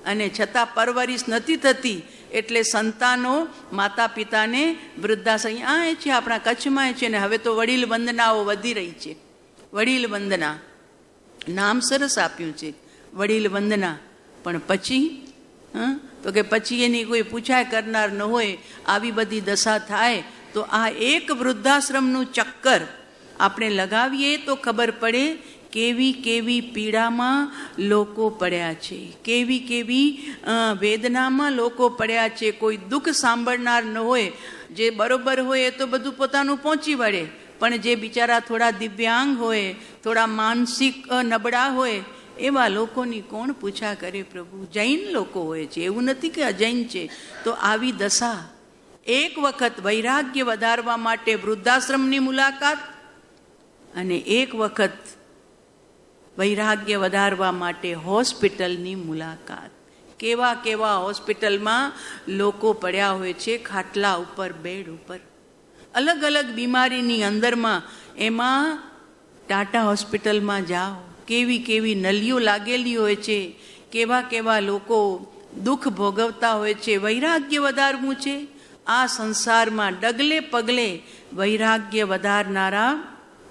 અને છતાં પરવરિશ નથી થતી, એટલે સંતાનો માતા પિતાને વૃદ્ધાશ્રમ આ છે, આપણા કચ્છમાં છે ને. હવે તો વડીલ વંદનાઓ વધી રહી છે. વડીલ વંદના નામ સરસ આપ્યું છે, વડીલ વંદના. પણ પછી તો કે પછી એની કોઈ પૂછાય કરનાર ન હોય, આવી બધી દશા થાય તો આ એક વૃદ્ધાશ્રમનું ચક્કર આપણે લગાવીએ તો ખબર પડે કેવી કેવી પીડામાં લોકો પડ્યા છે, કેવી કેવી વેદનામાં લોકો પડ્યા છે. કોઈ દુઃખ સાંભળનાર ન હોય, જે બરોબર હોય એ તો બધું પોતાનું પહોંચી વળે, પણ જે બિચારા થોડા દિવ્યાંગ હોય, થોડા માનસિક નબળા હોય, એવા લોકોની કોણ પૂછા કરે પ્રભુ? જૈન લોકો હોય છે, એવું નથી કે અજૈન છે. તો આવી દશા, એક વખત વૈરાગ્ય વધારવા માટે વૃદ્ધાશ્રમની મુલાકાત અને એક વખત વૈરાગ્ય વધારવા માટે હોસ્પિટલની મુલાકાત. કેવા કેવા હોસ્પિટલમાં લોકો પડ્યા હોય છે, ખાટલા ઉપર, બેડ ઉપર, અલગ અલગ બીમારીની અંદરમાં. એમાં ટાટા હોસ્પિટલમાં જાઓ, કેવી કેવી નલીઓ લાગેલી હોય છે, કેવા કેવા લોકો દુઃખ ભોગવતા હોય છે. વૈરાગ્ય વધારવું છે. આ સંસારમાં ડગલે પગલે વૈરાગ્ય વધારનારા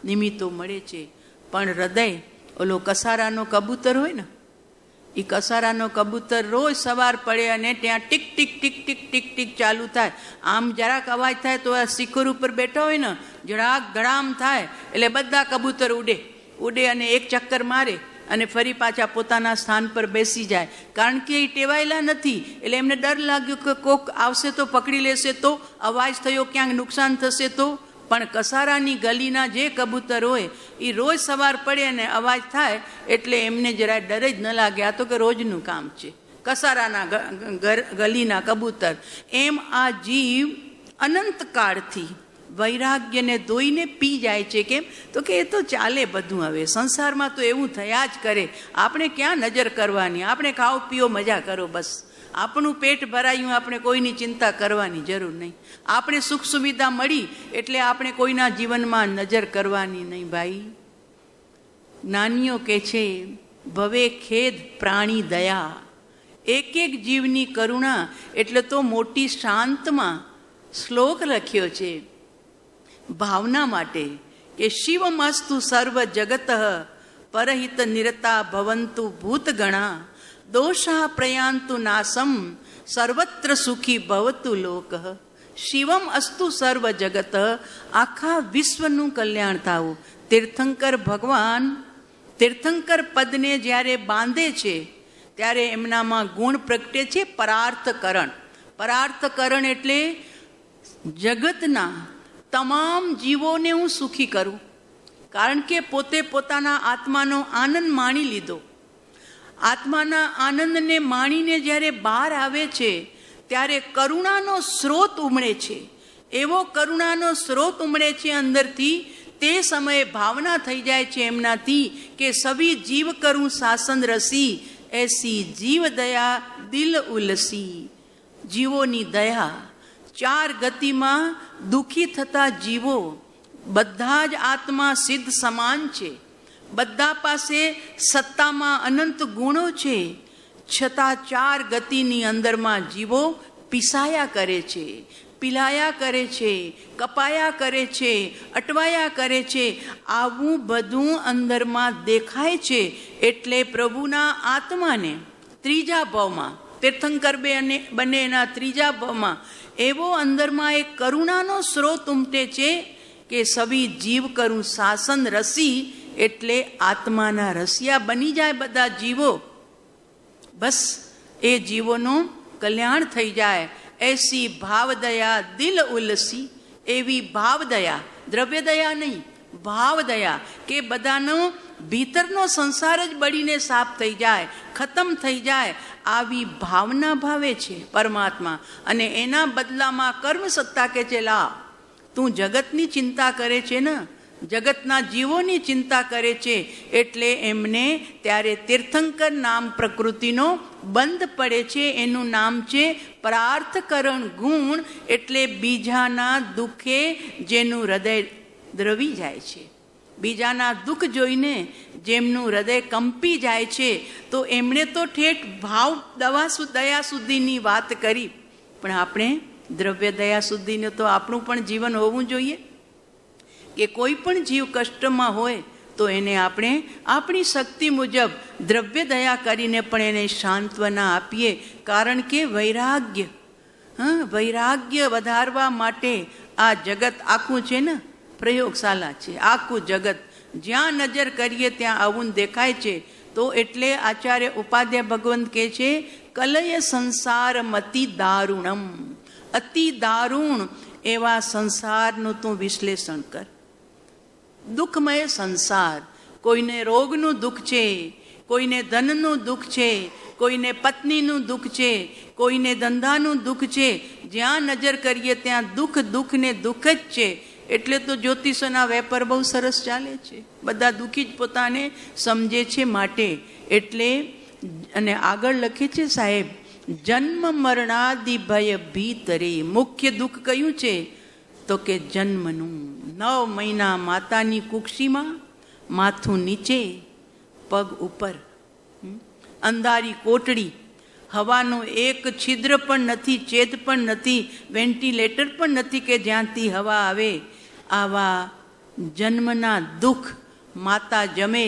નિમિત્તો મળે છે. પણ હૃદય ઓલો કસારાનો કબૂતર હોય ને, એ કસારાનો કબૂતર રોજ સવાર પડે અને ત્યાં tick tick tick tick tick tick ચાલુ થાય. આમ જરાક અવાજ થાય તો આ શિખર ઉપર બેઠો હોય ને, જરાક ધડામ થાય એટલે બધા કબૂતર ઉડે અને એક ચક્કર મારે અને ફરી પાછા પોતાના સ્થાન પર બેસી જાય. કારણ કે એ ટેવાયેલા નથી, એટલે એમને ડર લાગ્યો કે કોક આવશે તો પકડી લેશે, તો અવાજ થયો ક્યાંક નુકસાન થશે તો. પણ કસારાની ગલીના જે કબૂતર હોય એ રોજ સવાર પડે અને અવાજ થાય એટલે એમને જરા ડર જ ન લાગે, આ તો કે રોજનું કામ છે, કસારાના ગલીના કબૂતર. એમ આ જીવ અનંતકાળથી વૈરાગ્યને ધોઈને પી જાય છે. કેમ? તો કે એ તો ચાલે બધું, હવે સંસારમાં તો એવું થયા જ કરે, આપણે ક્યાં નજર કરવાની, આપણે ખાઓ પીઓ મજા કરો, બસ આપણું પેટ ભરાયું, આપણે કોઈની ચિંતા કરવાની જરૂર નહીં. આપણે સુખ સુવિધા મળી એટલે આપણે કોઈના જીવનમાં નજર કરવાની નહીં. ભાઈ જ્ઞાનીઓ કે છે, ભવે ખેદ પ્રાણી દયા, એક એક જીવની કરુણા. એટલે તો મોટી શાંતમાં શ્લોક લખ્યો છે ભાવના માટે કે શિવમસ્તુ સર્વ જગત પરહિત નિરતા ભવંતુ ભૂતગણા દોષા પ્રયાંતુ નાસમ સર્વત્ર સુખી ભવતુ લોક. શિવમ અસ્તુ સર્વ જગત, આખા વિશ્વનું કલ્યાણ થાવું. તીર્થંકર ભગવાન તીર્થંકર પદને જ્યારે બાંધે છે ત્યારે એમનામાં ગુણ પ્રગટે છે પરાર્થકરણ. પરાર્થકરણ એટલે જગતના તમામ જીવોને હું સુખી કરું. કારણ કે પોતે પોતાના આત્માનો આનંદ માણી લીધો. આત્માના આનંદને માણીને જ્યારે બહાર આવે છે ત્યારે કરુણાનો સ્રોત ઉમળે છે. એવો કરુણાનો સ્રોત ઉમળે છે અંદરથી. તે સમયે ભાવના થઈ જાય છે એમનાથી કે સભી જીવ કરું શાસન રસી, એસી જીવ દયા દિલ ઉલસી. જીવોની દયા. 4 ગતિમાં દુઃખી થતા જીવો બધા જ આત્મા સિદ્ધ સમાન છે. બધા પાસે સત્તામાં અનંત ગુણો છે, છતાં 4 ગતિની અંદરમાં જીવો પીસાયા કરે છે, પીલાયા કરે છે, કપાયા કરે છે, અટવાયા કરે છે. આવું બધું અંદરમાં દેખાય છે. એટલે પ્રભુના આત્માને ત્રીજા ભાવમાં, તીર્થંકર બંને એના ત્રીજા ભાવમાં એવો અંદરમાં એક કરુણાનો સ્રોત ઉમટે છે કે સભી જીવ કરું શાસન રસી. એટલે આત્માના રસિયા બની જાય બધા જીવો. બસ એ જીવોનું કલ્યાણ થઈ જાય. એસી ભાવદયા દિલ ઉલસી. એવી ભાવદયા, દ્રવ્ય દયા નહીં, ભાવદયા કે બધાનો ભીતરનો સંસાર જ બળીને સાફ થઈ જાય, ખતમ થઈ જાય. આવી ભાવના ભાવે છે પરમાત્મા. અને એના બદલામાં કર્મ સત્તા કે છે, લા તું જગતની ચિંતા કરે છે ને, જગતના જીવોની ચિંતા કરે છે. એટલે એમને ત્યારે તીર્થંકર નામ પ્રકૃતિનો બંધ પડે છે. એનું નામ છે પ્રાર્થકરણ ગુણ. એટલે બીજાના દુઃખે જેનું હૃદય દ્રવી જાય છે, બીજાના દુઃખ જોઈને જેમનું હૃદય કંપી જાય છે, તો એમણે તો ઠેઠ ભાવ દયા સુધીની વાત કરી પણ આપણે દ્રવ્ય દયા સુધીનું તો આપણું પણ જીવન હોવું જોઈએ કે કોઈ પણ જીવ કષ્ટમાં હોય તો એને આપણે આપણી શક્તિ મુજબ દ્રવ્ય દયા કરીને પણ એને સાંત્વના આપીએ. કારણ કે વૈરાગ્ય વધારવા માટે આ જગત આખું છે ને પ્રયોગશાલા છે. આખું જગત જ્યાં નજર કરીએ ત્યાં આવું દેખાય છે. તો એટલે આચાર્ય ઉપાધ્યાય ભગવંત કહે છે, કલય સંસાર મતિ દારુણમ. અતિ દારૂણ એવા સંસારનું તું વિશ્લેષણ કર. દુઃખમય સંસાર. કોઈને રોગનું દુઃખ છે, કોઈને ધનનું દુઃખ છે, કોઈને પત્નીનું દુઃખ છે, કોઈને ધંધાનું દુઃખ છે. જ્યાં નજર કરીએ ત્યાં દુઃખ ને દુઃખ જ છે. એટલે તો જ્યોતિષોના વેપાર બહુ સરસ ચાલે છે. બધા દુઃખી જ પોતાને સમજે છે માટે. એટલે અને આગળ લખે છે સાહેબ, જન્મ મરણાદિ ભય ભીતરે. મુખ્ય દુઃખ કયું છે તો કે જન્મનું. 9 મહિના માતાની કુક્ષીમાં, માથું નીચે, પગ ઉપર, અંધારી કોટડી, હવાનું એક છિદ્ર પણ નથી, છેદ પણ નથી, વેન્ટિલેટર પણ નથી કે જ્યાંથી હવા આવે. આવા જન્મના દુઃખ. માતા જમે,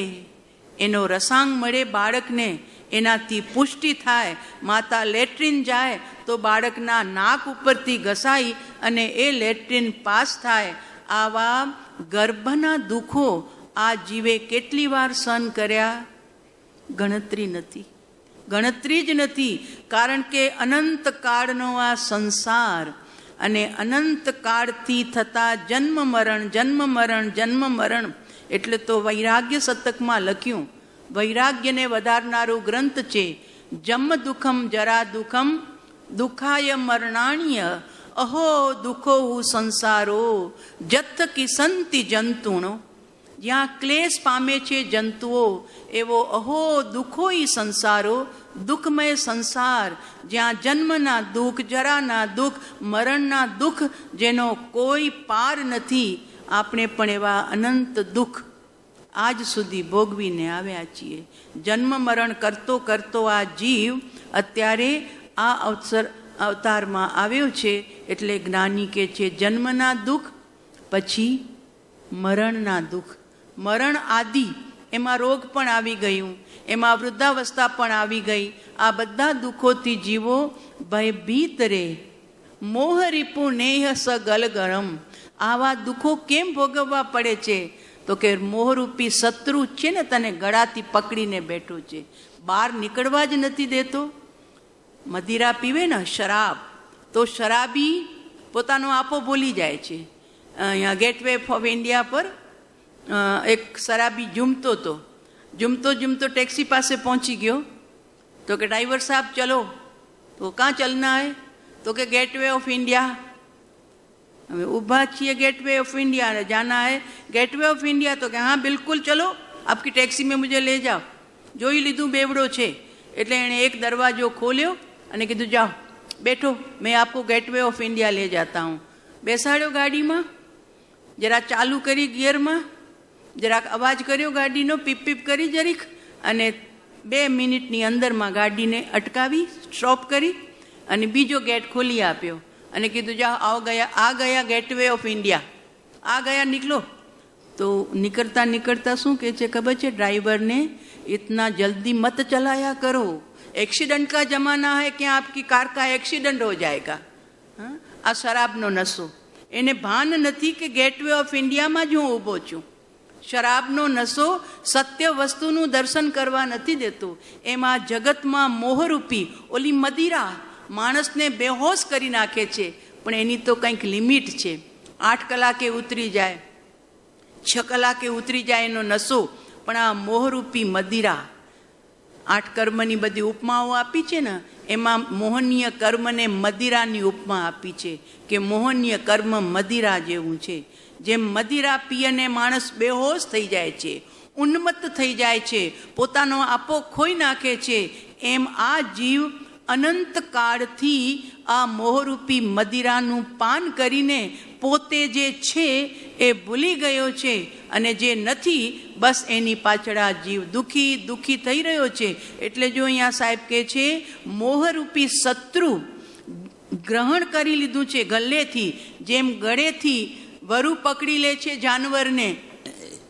એનો રસાંગ મળે બાળકને, એનાથી પુષ્ટિ થાય. માતા લેટ્રિન જાય તો બાળકના નાક ઉપરથી ઘસાઈ અને એ લેટ્રિન પાસ થાય. આવા ગર્ભના દુઃખો આ જીવે કેટલી વાર સહન કર્યા? ગણતરી નથી, ગણતરી જ નથી. કારણ કે અનંત કાળનો આ સંસાર અને અનંત કાળથી થતા જન્મ મરણ. એટલે તો વૈરાગ્ય શતકમાં લખ્યું, વૈરાગ્યને વધારનારું ગ્રંથ છે. જન્મ દુઃખમ જરા દુઃખમ દુઃખાય મરણાણ્ય અહો દુઃખો સંસારો જથ કિસંતિ જંતુનો. જ્યાં ક્લેશ પામે છે જંતુઓ, એવો અહો દુઃખો સંસારો, દુઃખમય સંસાર. જ્યાં જન્મના દુઃખ, જરાના દુઃખ, મરણના દુઃખ, જેનો કોઈ પાર નથી. આપણે પણ એવા અનંત દુઃખ આજ સુધી ભોગવીને આવ્યા છીએ. જન્મ મરણ કરતો આ જીવ અત્યારે આ અવતારમાં આવ્યો છે. એટલે જ્ઞાની કે છે જન્મના દુઃખ, પછી મરણના દુઃખ. મરણ આદિ, એમાં રોગ પણ આવી ગયું, એમાં વૃદ્ધાવસ્થા પણ આવી ગઈ. આ બધા દુઃખોથી જીવો ભયભીત રે. મોહ રીપુ નેહ સગલ ગરમ. આવા દુઃખો કેમ ભોગવવા પડે છે તો કે મોહરૂપી શત્રુ છે ને તને ગળાથી પકડીને બેઠો છે, બહાર નીકળવા જ નથી દેતો. મદિરા પીવે ને શરાબ, તો શરાબી પોતાનો આપો ભૂલી જાય છે. અહીંયા ગેટવે ઓફ ઇન્ડિયા પર એક શરાબી જુમતો ટેક્સી પાસે પહોંચી ગયો. તો કે ડ્રાઈવર સાહેબ ચલો. તો કાં ચલના હે? તો કે गेटवे ऑफ इंडिया. હવે ઊભા છીએ गेटवे ऑफ इंडिया, जाना है गेटवे ऑफ इंडिया. तो કે હા બિલકુલ ચલો, આપકી ટેક્સી મેં મુझे ले जाओ. જોઈ લીધું બેવડો છે એટલે એણે એક દરવાજો ખોલ્યો અને કીધું જાઓ બેઠો, મેં આપકો गेटवे ऑफ इंडिया ले जाता हूँ. બેસાડ્યો ગાડીમાં, જરા ચાલુ કરી ગિયરમાં, જરાક અવાજ કર્યો ગાડીનો, પીપ પીપ કરી જરીક, અને 2 મિનિટની અંદરમાં ગાડીને અટકાવી, સ્ટોપ કરી અને બીજો ગેટ ખોલી આપ્યો અને કીધું જાઓ આ ગયા गेटवे ऑफ इंडिया, आ गया निकलो. तो निकलता શું કહે છે ખબર છે ડ્રાઈવરને? इतना जल्दी मत चलाया करो, एक्सीडेंट का जमाना है कि आपकी कार का एक्सीडेंट हो जाएगा. આ શરાબનો નશો, એને ભાન નથી કે गेटवे ऑफ इंडियाમાં જ હું ઊભો છું. શરાબનો નશો સત્ય વસ્તુનું દર્શન કરવા નથી દેતો. એમાં જગતમાં મોહરૂપી ઓલી મદિરા માણસને બેહોશ કરી નાખે છે. પણ એની તો કંઈક લિમિટ છે. 8 કલાકે ઉતરી જાય, 6 કલાકે ઉતરી જાય એનો નશો. પણ આ મોહરૂપી મદિરા, 8 કર્મની બધી ઉપમાઓ આપી છે ને, એમાં મોહનીય કર્મને મદિરાની ઉપમા આપી છે કે મોહનીય કર્મ મદિરા જેવું છે. જેમ મદિરા પીને માણસ બેહોશ થઈ જાય છે, ઉન્મત્ત થઈ જાય છે, પોતાનો આપો ખોઈ નાખે છે, એમ આ જીવ અનંત કાળથી આ મોહરૂપી મદિરાનું પાન કરીને પોતે જે છે એ ભૂલી ગયો છે. અને જે નથી બસ એની પાછળ આ જીવ દુઃખી થઈ રહ્યો છે. એટલે જો અહીંયા સાહેબ કહે છે મોહરૂપી શત્રુ ગ્રહણ કરી લીધું છે ગલ્લેથી. જેમ ગળેથી વરુ પકડી લે છે જાનવરને,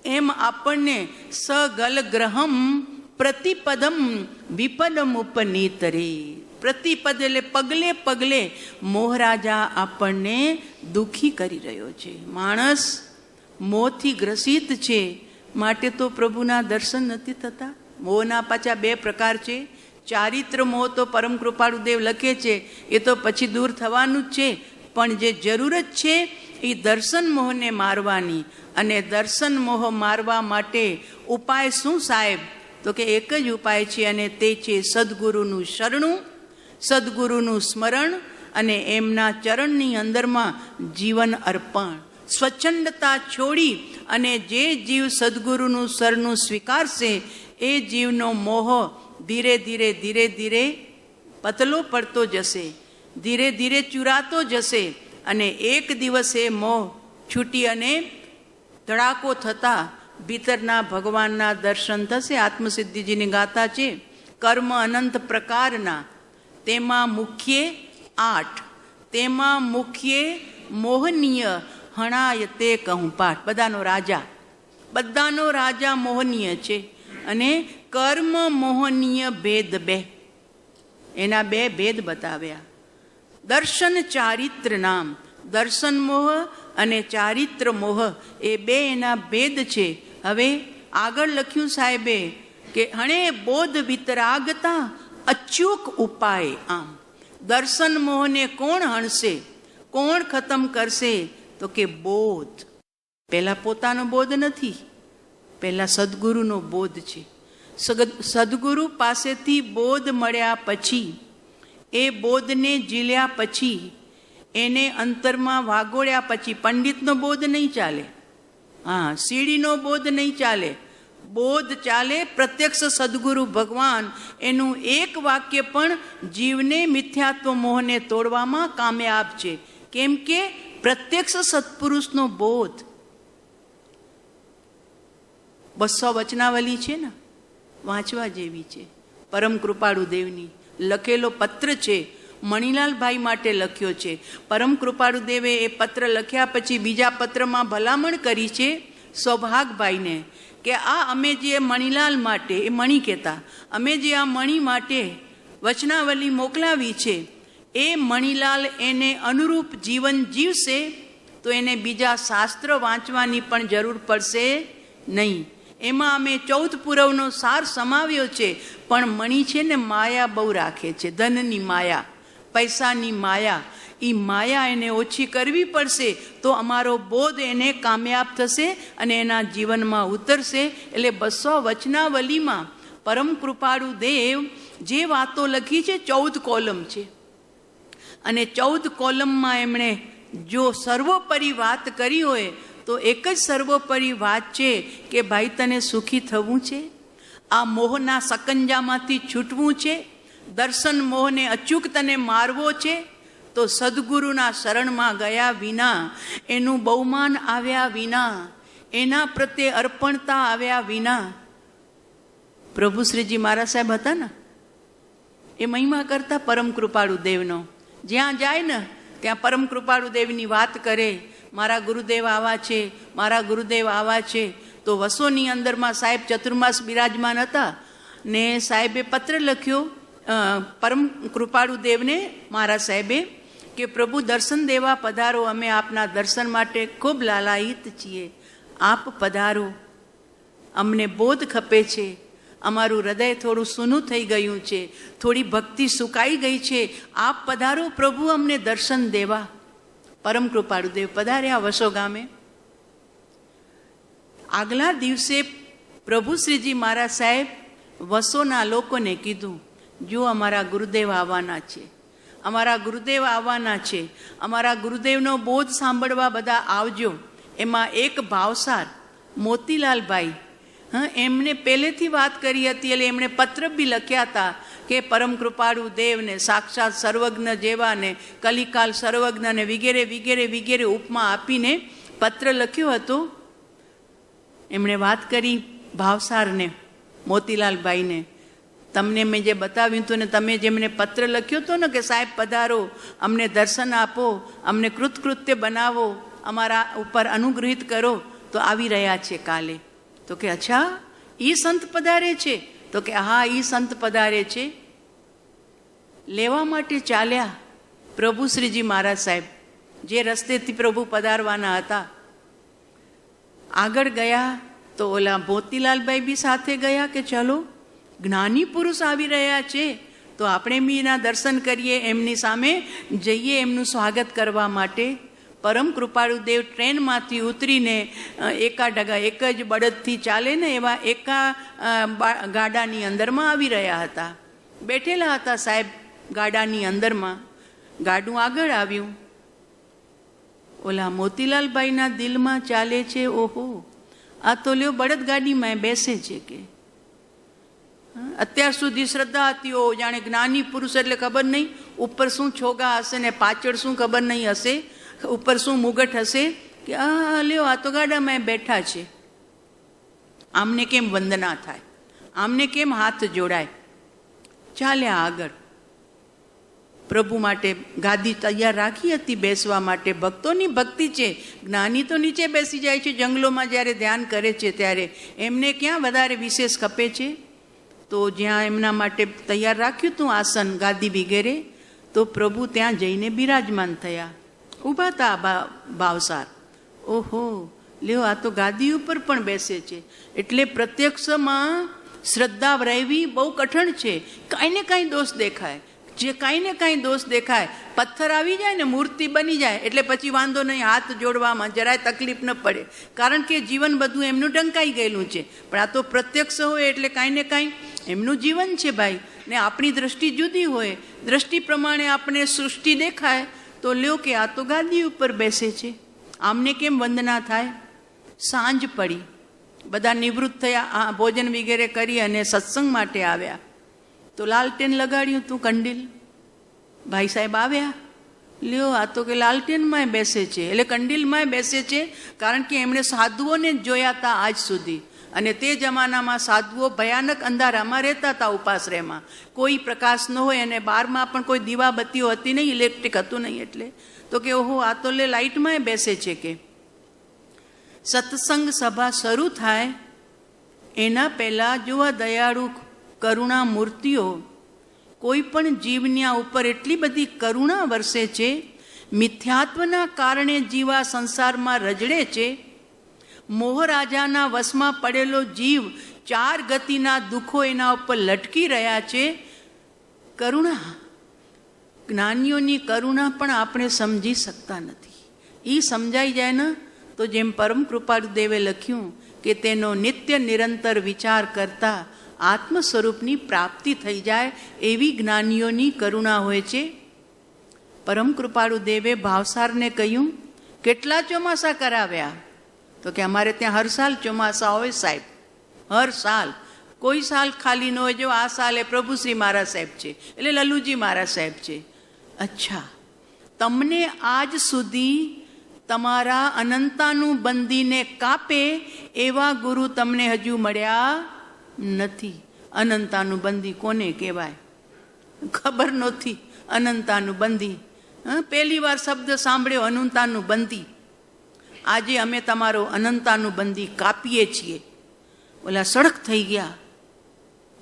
એમ આપણને સગલ ગ્રહમ પ્રતિપદમ વિપદમ ઉપનીતરે. પ્રતિપદ એટલે પગલે પગલે મોહરાજા આપણને દુઃખી કરી રહ્યો છે. માણસ મોહથી ગ્રસિત છે, માટે તો પ્રભુના દર્શન નથી થતા. મોહના પાછા 2 પ્રકાર છે. ચારિત્ર મોહ તો પરમ કૃપાળુ દેવ લખે છે એ તો પછી દૂર થવાનું જ છે, પણ જે જરૂરત છે એ દર્શન મોહને મારવાની. અને દર્શન મોહ મારવા માટે ઉપાય શું સાહેબ? તો કે એક જ ઉપાય છે, અને તે છે સદગુરુનું શરણું, સદગુરુનું સ્મરણ અને એમના ચરણની અંદરમાં જીવન અર્પણ. સ્વચ્છંદતા છોડી અને જે જીવ સદગુરુનું શરણું સ્વીકારશે એ જીવનો મોહ ધીરે ધીરે ધીરે ધીરે પતલો પડતો જશે, ધીરે ધીરે ચૂરાતો જશે, અને એક દિવસે મોહ છૂટી અને ધડાકો થતા ભીતરના ભગવાનના દર્શન થશે. આત્મસિદ્ધિજીની ગાથા છે. કર્મ અનંત પ્રકારના, તેમાં મુખ્ય 8, તેમાં મુખ્ય મોહનીય હણાય તે કહું પાઠ. બધાનો રાજા મોહનીય છે. અને કર્મ મોહનીય ભેદ 2, એના 2 ભેદ બતાવ્યા. દર્શન ચારિત્ર નામ, દર્શન મોહ અને ચારિત્ર મોહ એ 2 એના ભેદ છે. હવે આગળ લખ્યું સાહેબે કે હણે બોધ વિતરાગતા અચૂક ઉપાય. આમ દર્શન મોહને કોણ હણશે, કોણ ખતમ કરશે? તો કે બોધ. પહેલા પોતાનો બોધ નથી, પહેલા સદગુરુનો બોધ છે. સદગુરુ પાસેથી બોધ મળ્યા પછી, એ બોધને ઝીલ્યા પછી, એને અંતરમાં વાગોળ્યા પછી, પંડિતનો બોધ નહીં ચાલે, હા, સીડીનો બોધ નહીં ચાલે. બોધ ચાલે પ્રત્યક્ષ સદગુરુ ભગવાન. એનું એક વાક્ય પણ જીવને મિથ્યાત્વ મોહને તોડવામાં કામયાબ છે. કેમ કે પ્રત્યક્ષ સત્પુરુષનો બોધ. 200 વચનાવલી છે ને, વાંચવા જેવી છે. પરમ કૃપાળુ દેવની લખેલો પત્ર છે, મણિલાલભાઈ માટે લખ્યો છે. પરમ કૃપાળુ દેવે એ પત્ર લખ્યા પછી બીજા પત્રમાં ભલામણ કરી છે સૌભાગભાઈને કે આ અમે જે મણિલાલ માટે, એ મણિ કહેતા, અમે જે આ મણિ માટે વચનાવલી મોકલાવી છે, એ મણિલાલ એને અનુરૂપ જીવન જીવશે તો એને બીજા શાસ્ત્ર વાંચવાની પણ જરૂર પડશે નહીં. એમાં અમે 14 પુરવનો સાર સમાવ્યો છે. પણ મણિ છે ને માયા બહુ રાખે છે, ધનની માયા, પૈસાની માયા. એ માયા એને ઓછી કરવી પડશે તો અમારો બોધ એને કામયાબ થશે અને એના જીવનમાં ઉતરશે. એટલે 200 વચનાવલીમાં પરમ કૃપાળુ દેવ જે વાતો લખી છે 14 કોલમ છે. અને 14 કોલમમાં એમણે જો સર્વોપરી વાત કરી હોય તો એક જ સર્વોપરી વાત છે કે ભાઈ તને સુખી થવું છે, આ મોહના સકંજામાંથી છૂટવું છે, દર્શન મોહને અચૂક તને મારવો છે, તો સદગુરુના શરણમાં ગયા વિના, એનું બહુમાન આવ્યા વિના, એના પ્રત્યે અર્પણતા આવ્યા વિના. પ્રભુ શ્રીજી મહારાજ સાહેબ હતા ને, એ મહિમા કરતા પરમ કૃપાળુ દેવનો. જ્યાં જાય ને ત્યાં પરમ કૃપાળુ દેવની વાત કરે. મારા ગુરુદેવ આવા છે, મારા ગુરુદેવ આવા છે. તો વસોની અંદરમાં સાહેબ ચતુર્માસ બિરાજમાન હતા ને સાહેબે પત્ર લખ્યો પરમ કૃપાળુ દેવને, મહારાજ સાહેબે, કે પ્રભુ દર્શન દેવા પધારો, અમે આપના દર્શન માટે ખૂબ લાલાયિત છીએ, આપ પધારો, અમને બોધ ખપે છે, અમારું હૃદય થોડું સૂનું થઈ ગયું છે, થોડી ભક્તિ સુકાઈ ગઈ છે, આપ પધારો પ્રભુ અમને દર્શન દેવા. પરમ કૃપાળુ દેવ પધાર્યા વસો ગામે. આગલા દિવસે પ્રભુ શ્રીજી મહારાજ સાહેબ વસોના લોકોને કીધું, જો અમારા ગુરુદેવ આવવાના છે, અમારા ગુરુદેવ આવવાના છે, અમારા ગુરુદેવનો બોધ સાંભળવા બધા આવજો. એમાં એક ભાવસાર મોતીલાલભાઈ, એમને પહેલેથી વાત કરી હતી, એટલે એમણે પત્ર બી લખ્યા હતા કે પરમ કૃપાળુ દેવને સાક્ષાત સર્વજ્ઞ જેવાને, કલિકાલ સર્વજ્ઞને વગેરે વગેરે વગેરે ઉપમા આપીને પત્ર લખ્યો હતો. એમણે વાત કરી ભાવસારને, મોતીલાલભાઈને, તમને મેં જે બતાવ્યું હતું ને તમે જે મને પત્ર લખ્યો હતો ને કે સાહેબ પધારો, અમને દર્શન આપો, અમને કૃતકૃત્ય બનાવો, અમારા ઉપર અનુગ્રહિત કરો, તો આવી રહ્યા છે કાલે. તો કે અચ્છા ઈ સંત પધારે છે? તો કે હા ઈ સંત પધારે છે. લેવા માટે ચાલ્યા પ્રભુ શ્રીજી મહારાજ સાહેબ, જે રસ્તેથી પ્રભુ પધારવાના હતા. આગળ ગયા તો ઓલા મોતીલાલભાઈ બી સાથે ગયા કે ચલો જ્ઞાની પુરુષ આવી રહ્યા છે તો આપણે બી એના દર્શન કરીએ, એમની સામે જઈએ એમનું સ્વાગત કરવા માટે. પરમ કૃપાળુ દેવ ટ્રેનમાંથી ઉતરીને એકા ડગા એક જ બળદથી ચાલે ને એવા એકા ગાડાની અંદરમાં આવી રહ્યા હતા. બેઠેલા હતા સાહેબ ગાડાની અંદરમાં. ગાડું આગળ આવ્યું. ઓલા મોતીલાલભાઈના દિલમાં ચાલે છે, ઓહો આ તો લ્યો બળદગાડીમાં બેસે છે કે. અત્યાર સુધી શ્રદ્ધા હતી ઓ જાણે જ્ઞાની પુરુષ એટલે ખબર નહીં ઉપર શું છોગા હશે ને પાછળ શું ખબર નહીં હશે, ઉપર શું મુગટ હશે, કે આ લ્યો આ તો ગાડામાં બેઠા છે. આમને કેમ વંદના થાય, આમને કેમ હાથ જોડાય. ચાલ્યા આગળ. પ્રભુ માટે ગાદી તૈયાર રાખી હતી બેસવા માટે. ભક્તોની ભક્તિ છે. જ્ઞાની તો નીચે બેસી જાય છે જંગલોમાં જ્યારે ધ્યાન કરે છે ત્યારે, એમને ક્યાં વધારે વિશેષ ખપે છે. તો જ્યાં એમના માટે તૈયાર રાખ્યું હતું આસન ગાદી વગેરે, તો પ્રભુ ત્યાં જઈને બિરાજમાન થયા. ઊભા હતા ભાવસાર. ઓહો લ્યો આ તો ગાદી ઉપર પણ બેસે છે. એટલે પ્રત્યક્ષમાં શ્રદ્ધા રહેવી બહુ કઠણ છે. કાંઈ ને કાંઈ દોષ દેખાય, જે કાંઈ ને કાંઈ દોષ દેખાય. પથ્થર આવી જાય ને મૂર્તિ બની જાય એટલે પછી વાંધો નહીં, હાથ જોડવામાં જરાય તકલીફ ન પડે, કારણ કે જીવન બધું એમનું ઢંકાઈ ગયેલું છે. પણ આ તો પ્રત્યક્ષ હોય એટલે કાંઈ ને કાંઈ એમનું જીવન છે ભાઈ. ને આપણી દ્રષ્ટિ જુદી હોય, દ્રષ્ટિ પ્રમાણે આપણે સૃષ્ટિ દેખાય તો લ્યો કે આ તો ગાદી ઉપર બેસે છે, આમને કેમ વંદના થાય. સાંજ પડી, બધા નિવૃત્ત થયા, ભોજન વગેરે કરી અને સત્સંગ માટે આવ્યા. તો લાલટેન લગાડ્યું તું કંડીલ. ભાઈ સાહેબ આવ્યા, લ્યો આ તો કે લાલટેનમાં બેસે છે એટલે કંડીલમાં બેસે છે, કારણ કે એમણે સાધુઓને જ જોયા હતા આજ સુધી. અને તે જમાનામાં સાધુઓ ભયાનક અંધારામાં રહેતા હતા, ઉપાશ્રયમાં કોઈ પ્રકાશ ન હોય અને બહારમાં પણ કોઈ દીવાબત્તીઓ હતી નહીં, ઇલેક્ટ્રિક હતું નહીં. એટલે તો કે ઓહો આ તો લે લાઇટમાં બેસે છે. કે સત્સંગ સભા શરૂ થાય એના પહેલાં જોવા દયાળુ કરુણા મૂર્તિઓ કોઈ પણ જીવના ઉપર એટલી બધી કરુણા વરસે છે. મિથ્યાત્વના કારણે જીવા સંસારમાં રજડે છે. મોહરાજાના વશમાં પડેલો જીવ 4 ગતિના દુઃખો એના ઉપર લટકી રહ્યા છે. કરુણા, જ્ઞાનીઓની કરુણા પણ આપણે સમજી શકતા નથી. એ સમજાઈ જાય ને તો જેમ પરમ કૃપાળુ દેવે લખ્યું કે તેનો નિત્ય નિરંતર વિચાર કરતા આત્મ સ્વરૂપની પ્રાપ્તિ થઈ જાય, એવી જ્ઞાનીઓની કરુણા હોય છે. પરમ કૃપાળુ દેવે ભાવસારને કહ્યું કેટલા ચોમાસા કરાવ્યા? તો કે અમારે ત્યાં હર સાલ ચોમાસા હોય સાહેબ, હર સાલ. કોઈ સાલ ખાલી ન હોય. જો આ સાલે પ્રભુ શ્રી મહારાજ સાહેબ છે એટલે લલ્લુજી મહારાજ સાહેબ છે. અચ્છા, તમને આજ સુધી તમારા અનંતાનું બંદીને કાપે એવા ગુરુ તમને હજુ મળ્યા નથી. અનંતાનું બંદી કોને કહેવાય ખબર નથી. અનંતાનું બંદી, પહેલી વાર શબ્દ સાંભળ્યો અનંતાનું બંદી. આજે અમે તમારો અનંતાનું બંદી કાપીએ છીએ. ઓલા સડક થઈ ગયા.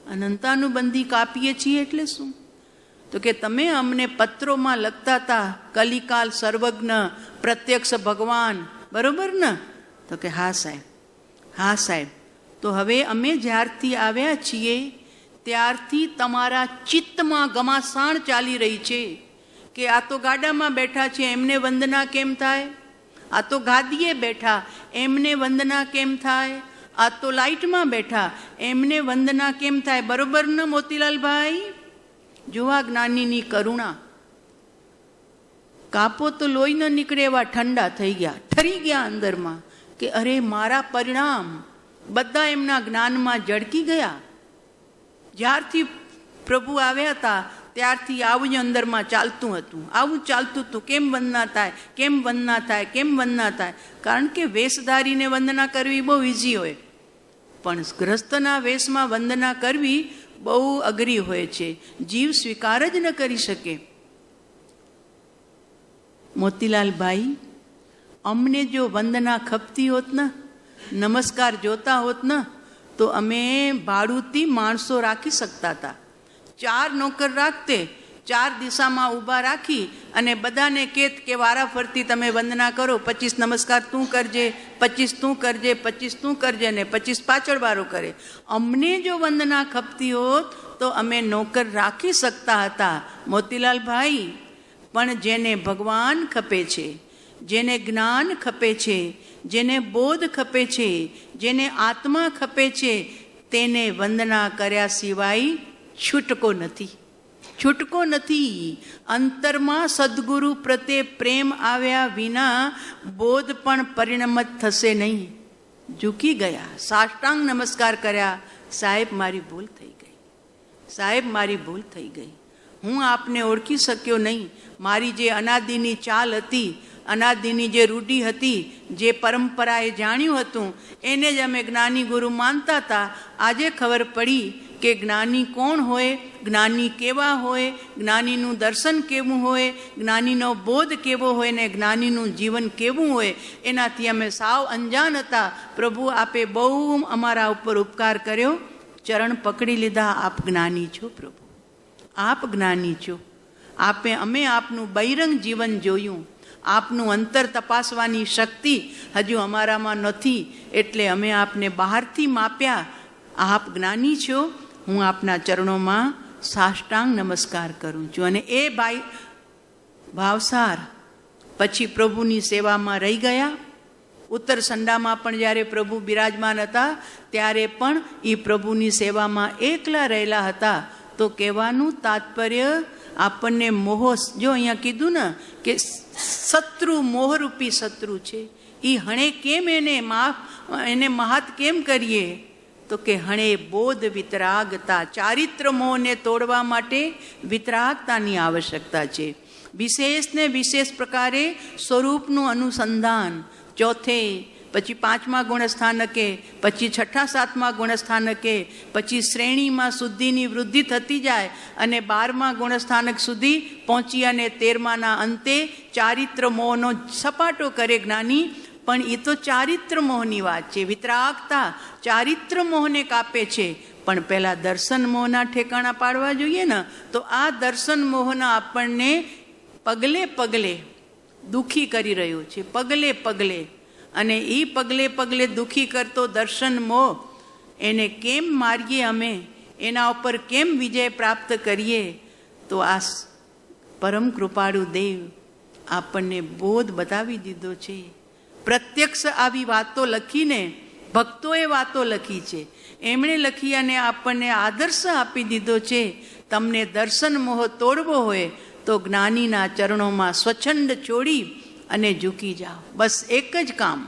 અનંતાનું બંદી કાપીએ છીએ એટલે શું? તો કે તમે અમને પત્રોમાં લખતા હતા કલિકાલ સર્વજ્ઞ પ્રત્યક્ષ ભગવાન, બરોબર ને? તો કે હા સાહેબ, હા સાહેબ. તો હવે અમે જ્યારથી આવ્યા છીએ ત્યારથી તમારા ચિત્તમાં ઘમાસાણ ચાલી રહી છે કે આ તો ગાડામાં બેઠા છે એમને વંદના કેમ થાય, આ તો ગાદીએ બેઠા એમને વંદના કેમ થાય, આ તો લાઇટમાં બેઠા એમને વંદના કેમ થાય. બરોબર ને મોતીલાલભાઈ? જોવા જ્ઞાનીની કરુણા. કાપો તો લોહી ન નીકળે એવા ઠંડા થઈ ગયા, ઠરી ગયા અંદરમાં કે અરે મારા પરિણામ બધા એમના જ્ઞાનમાં જળકી ગયા. જ્યારથી પ્રભુ આવ્યા હતા ત્યારથી આવું જ અંદરમાં ચાલતું હતું, આવું ચાલતું હતું. કેમ વંદના થાય, કેમ વંદના થાય, કેમ વંદના થાય? કારણ કે વેશધારીને વંદના કરવી બહુ ઇઝી હોય, પણ ગ્રસ્તના વેશમાં વંદના કરવી બહુ અઘરી હોય છે, જીવ સ્વીકાર જ ન કરી શકે. મોતીલાલભાઈ, અમને જો વંદના ખપતી હોત ને, નમસ્કાર જોતા હોત ને, તો અમે ભાડુતી માણસો રાખી શકતા હતા. 4 નોકર રાખતે, 4 દિશામાં ઊભા રાખી અને બધાને કહેત કે વારા ફરતી તમે વંદના કરો, 25 નમસ્કાર તું કરજે, 25 તું કરજે, 25 તું કરજે ને 25 પાછળ વારો કરે. અમને જો વંદના ખપતી હોત તો અમે નોકર રાખી શકતા હતા. મોતીલાલભાઈ, પણ જેને ભગવાન ખપે છે, જેને જ્ઞાન ખપે છે, જેને બોધ ખપે છે, જેને આત્મા ખપે છે, તેને વંદના કર્યા સિવાય છૂટકો નથી. છૂટકો નથી. અંતરમાં સદગુરુ પ્રત્યે પ્રેમ આવ્યા વિના બોધ પણ પરિણમત થશે નહીં. ઝૂકી ગયા, સાષ્ટાંગ નમસ્કાર કર્યા. સાહેબ મારી ભૂલ થઈ ગઈ, સાહેબ મારી ભૂલ થઈ ગઈ, હું આપને ઓળખી શક્યો નહીં. મારી જે અનાદિની ચાલ હતી, અનાદિની જે રૂઢિ હતી, જે પરંપરાએ જાણ્યું હતું, એને જ અમે જ્ઞાની ગુરુ માનતા હતા. આજે ખબર પડી કે જ્ઞાની કોણ હોય, જ્ઞાની કેવા હોય, જ્ઞાનીનું દર્શન કેવું હોય, જ્ઞાનીનો બોધ કેવો હોય ને જ્ઞાનીનું જીવન કેવું હોય, એનાથી અમે સાવ અંજાન હતા. પ્રભુ આપે બહુ અમારા ઉપર ઉપકાર કર્યો, ચરણ પકડી લીધા. આપ જ્ઞાની છો પ્રભુ, આપ જ્ઞાની છો. અમે આપનું બહિરંગ જીવન જોયું, આપનું અંતર તપાસવાની શક્તિ હજુ અમારામાં નથી, એટલે અમે આપને બહારથી માપ્યા. આપ જ્ઞાની છો. હું આપના ચરણોમાં સાષ્ટાંગ નમસ્કાર કરું છું. અને એ ભાઈ ભાવસાર પછી પ્રભુની સેવામાં રહી ગયા. ઉત્તર સંડામાં પણ જ્યારે પ્રભુ બિરાજમાન હતા ત્યારે પણ એ પ્રભુની સેવામાં એકલા રહેલા હતા. તો કહેવાનું તાત્પર્ય, આપણને મોહ, જો અહીંયા કીધું ને કે શત્રુ મોહરૂપી શત્રુ છે, એ હણે કેમ એને મહાત કેમ કરીએ? તો કે હણે બોધ વિતરાગતા. ચારિત્ર મોહને તોડવા માટે વિતરાગતાની આવશ્યકતા છે. વિશેષને વિશેષ પ્રકારે સ્વરૂપનું અનુસંધાન. ચોથે, પછી 5મા ગુણસ્થાનકે, પછી 6ઠા 7મા ગુણસ્થાનકે, પછી શ્રેણીમાં શુદ્ધિની વૃદ્ધિ થતી જાય અને 12મા ગુણસ્થાનક સુધી પહોંચી અને 13માના અંતે ચારિત્ર મોહનો સપાટો કરે જ્ઞાની. પણ એ તો ચારિત્ર મોહની વાત છે. વિતરાગતા ચારિત્ર મોહને કાપે છે. પણ પહેલાં દર્શન મોહના ઠેકાણા પાડવા જોઈએ ને. તો આ દર્શન મોહના આપણને પગલે પગલે દુઃખી કરી રહ્યો છે, પગલે પગલે. અને એ પગલે પગલે દુઃખી કરતો દર્શન મોહ, એને કેમ મારીએ અમે, એના ઉપર કેમ વિજય પ્રાપ્ત કરીએ? તો આ પરમ કૃપાળુ દેવ આપણને બોધ બતાવી દીધો છે. પ્રત્યક્ષ આવી વાતો લખીને, ભક્તોએ વાતો લખી છે, એમણે લખી અને આપણને આદર્શ આપી દીધો છે. તમને દર્શન મોહ તોડવો હોય તો જ્ઞાનીના ચરણોમાં સ્વચ્છંદ છોડી અને ઝૂકી જાઓ. બસ એક જ કામ,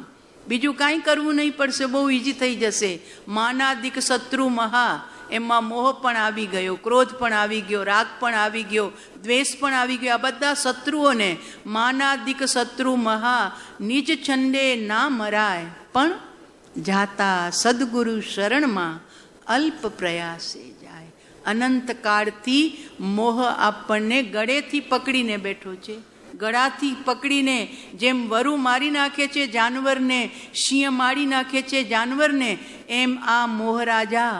બીજું કાંઈ કરવું નહીં પડશે, બહુ ઇઝી થઈ જશે. માનાદિક શત્રુ મહા, એમાં મોહ પણ આવી ગયો, ક્રોધ પણ આવી ગયો, રાગ પણ આવી ગયો, દ્વેષ પણ આવી ગયો. આ બધા શત્રુઓને માનાદિક શત્રુ મહા નિજ છંદે ના મરાય, પણ જાતા સદગુરુ શરણમાં અલ્પ પ્રયાસે જાય. અનંતકાળથી મોહ આપણને ગળેથી પકડીને બેઠો છે. ગળાથી પકડીને, જેમ વરુ મારી નાખે છે જાનવરને, સિંહ મારી નાખે છે જાનવરને, એમ આ મોહરાજા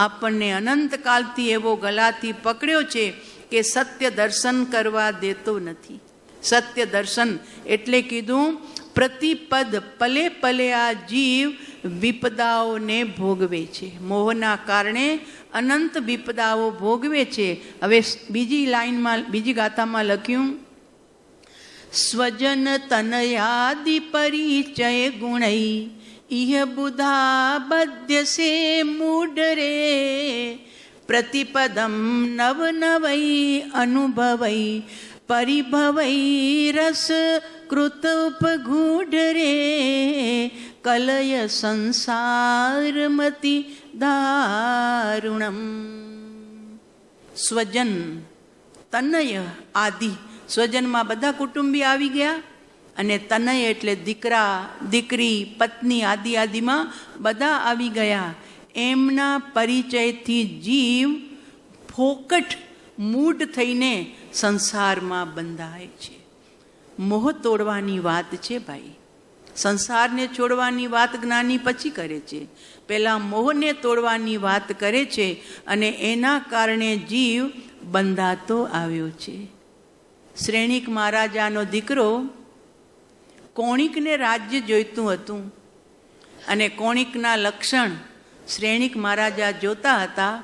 આપણને અનંતકાલથી એવો ગળાથી પકડ્યો છે કે સત્ય દર્શન કરવા દેતો નથી. સત્ય દર્શન એટલે કીધું પ્રતિપદ પલે પલે આ જીવ વિપદાઓને ભોગવે છે. મોહના કારણે અનંત વિપદાઓ ભોગવે છે. હવે બીજી લાઈનમાં, બીજી ગાથામાં લખ્યું, સ્વજન તનયાદિ પરિચય ગુણૈ ઇહ બુધા બદ્યસે મૂઢરે પ્રતિપદમ નવ નવૈ અનુભવૈ પરિભવૈ રસ કૃત ઉપગૂઢરે કલય સંસારમતિ દારુણમ. સ્વજન, તનય, આદિ. સ્વજનમાં બધા કુટુંબી આવી ગયા, અને તનય એટલે દીકરા, દીકરી, પત્ની, આદિમાં બધા આવી ગયા. એમના પરિચયથી જીવ ફોકટ મૂઢ થઈને સંસારમાં બંધાય છે. મોહ તોડવાની વાત છે ભાઈ. સંસારને છોડવાની વાત જ્ઞાની પછી કરે છે, પહેલાં મોહને તોડવાની વાત કરે છે, અને એના કારણે જીવ બંધાતો આવ્યો છે. શ્રેણિક મહારાજાનો દીકરો કોણિકને રાજ્ય જોઈતું હતું, અને કોણિકના લક્ષણ શ્રેણિક મહારાજા જોતા હતા,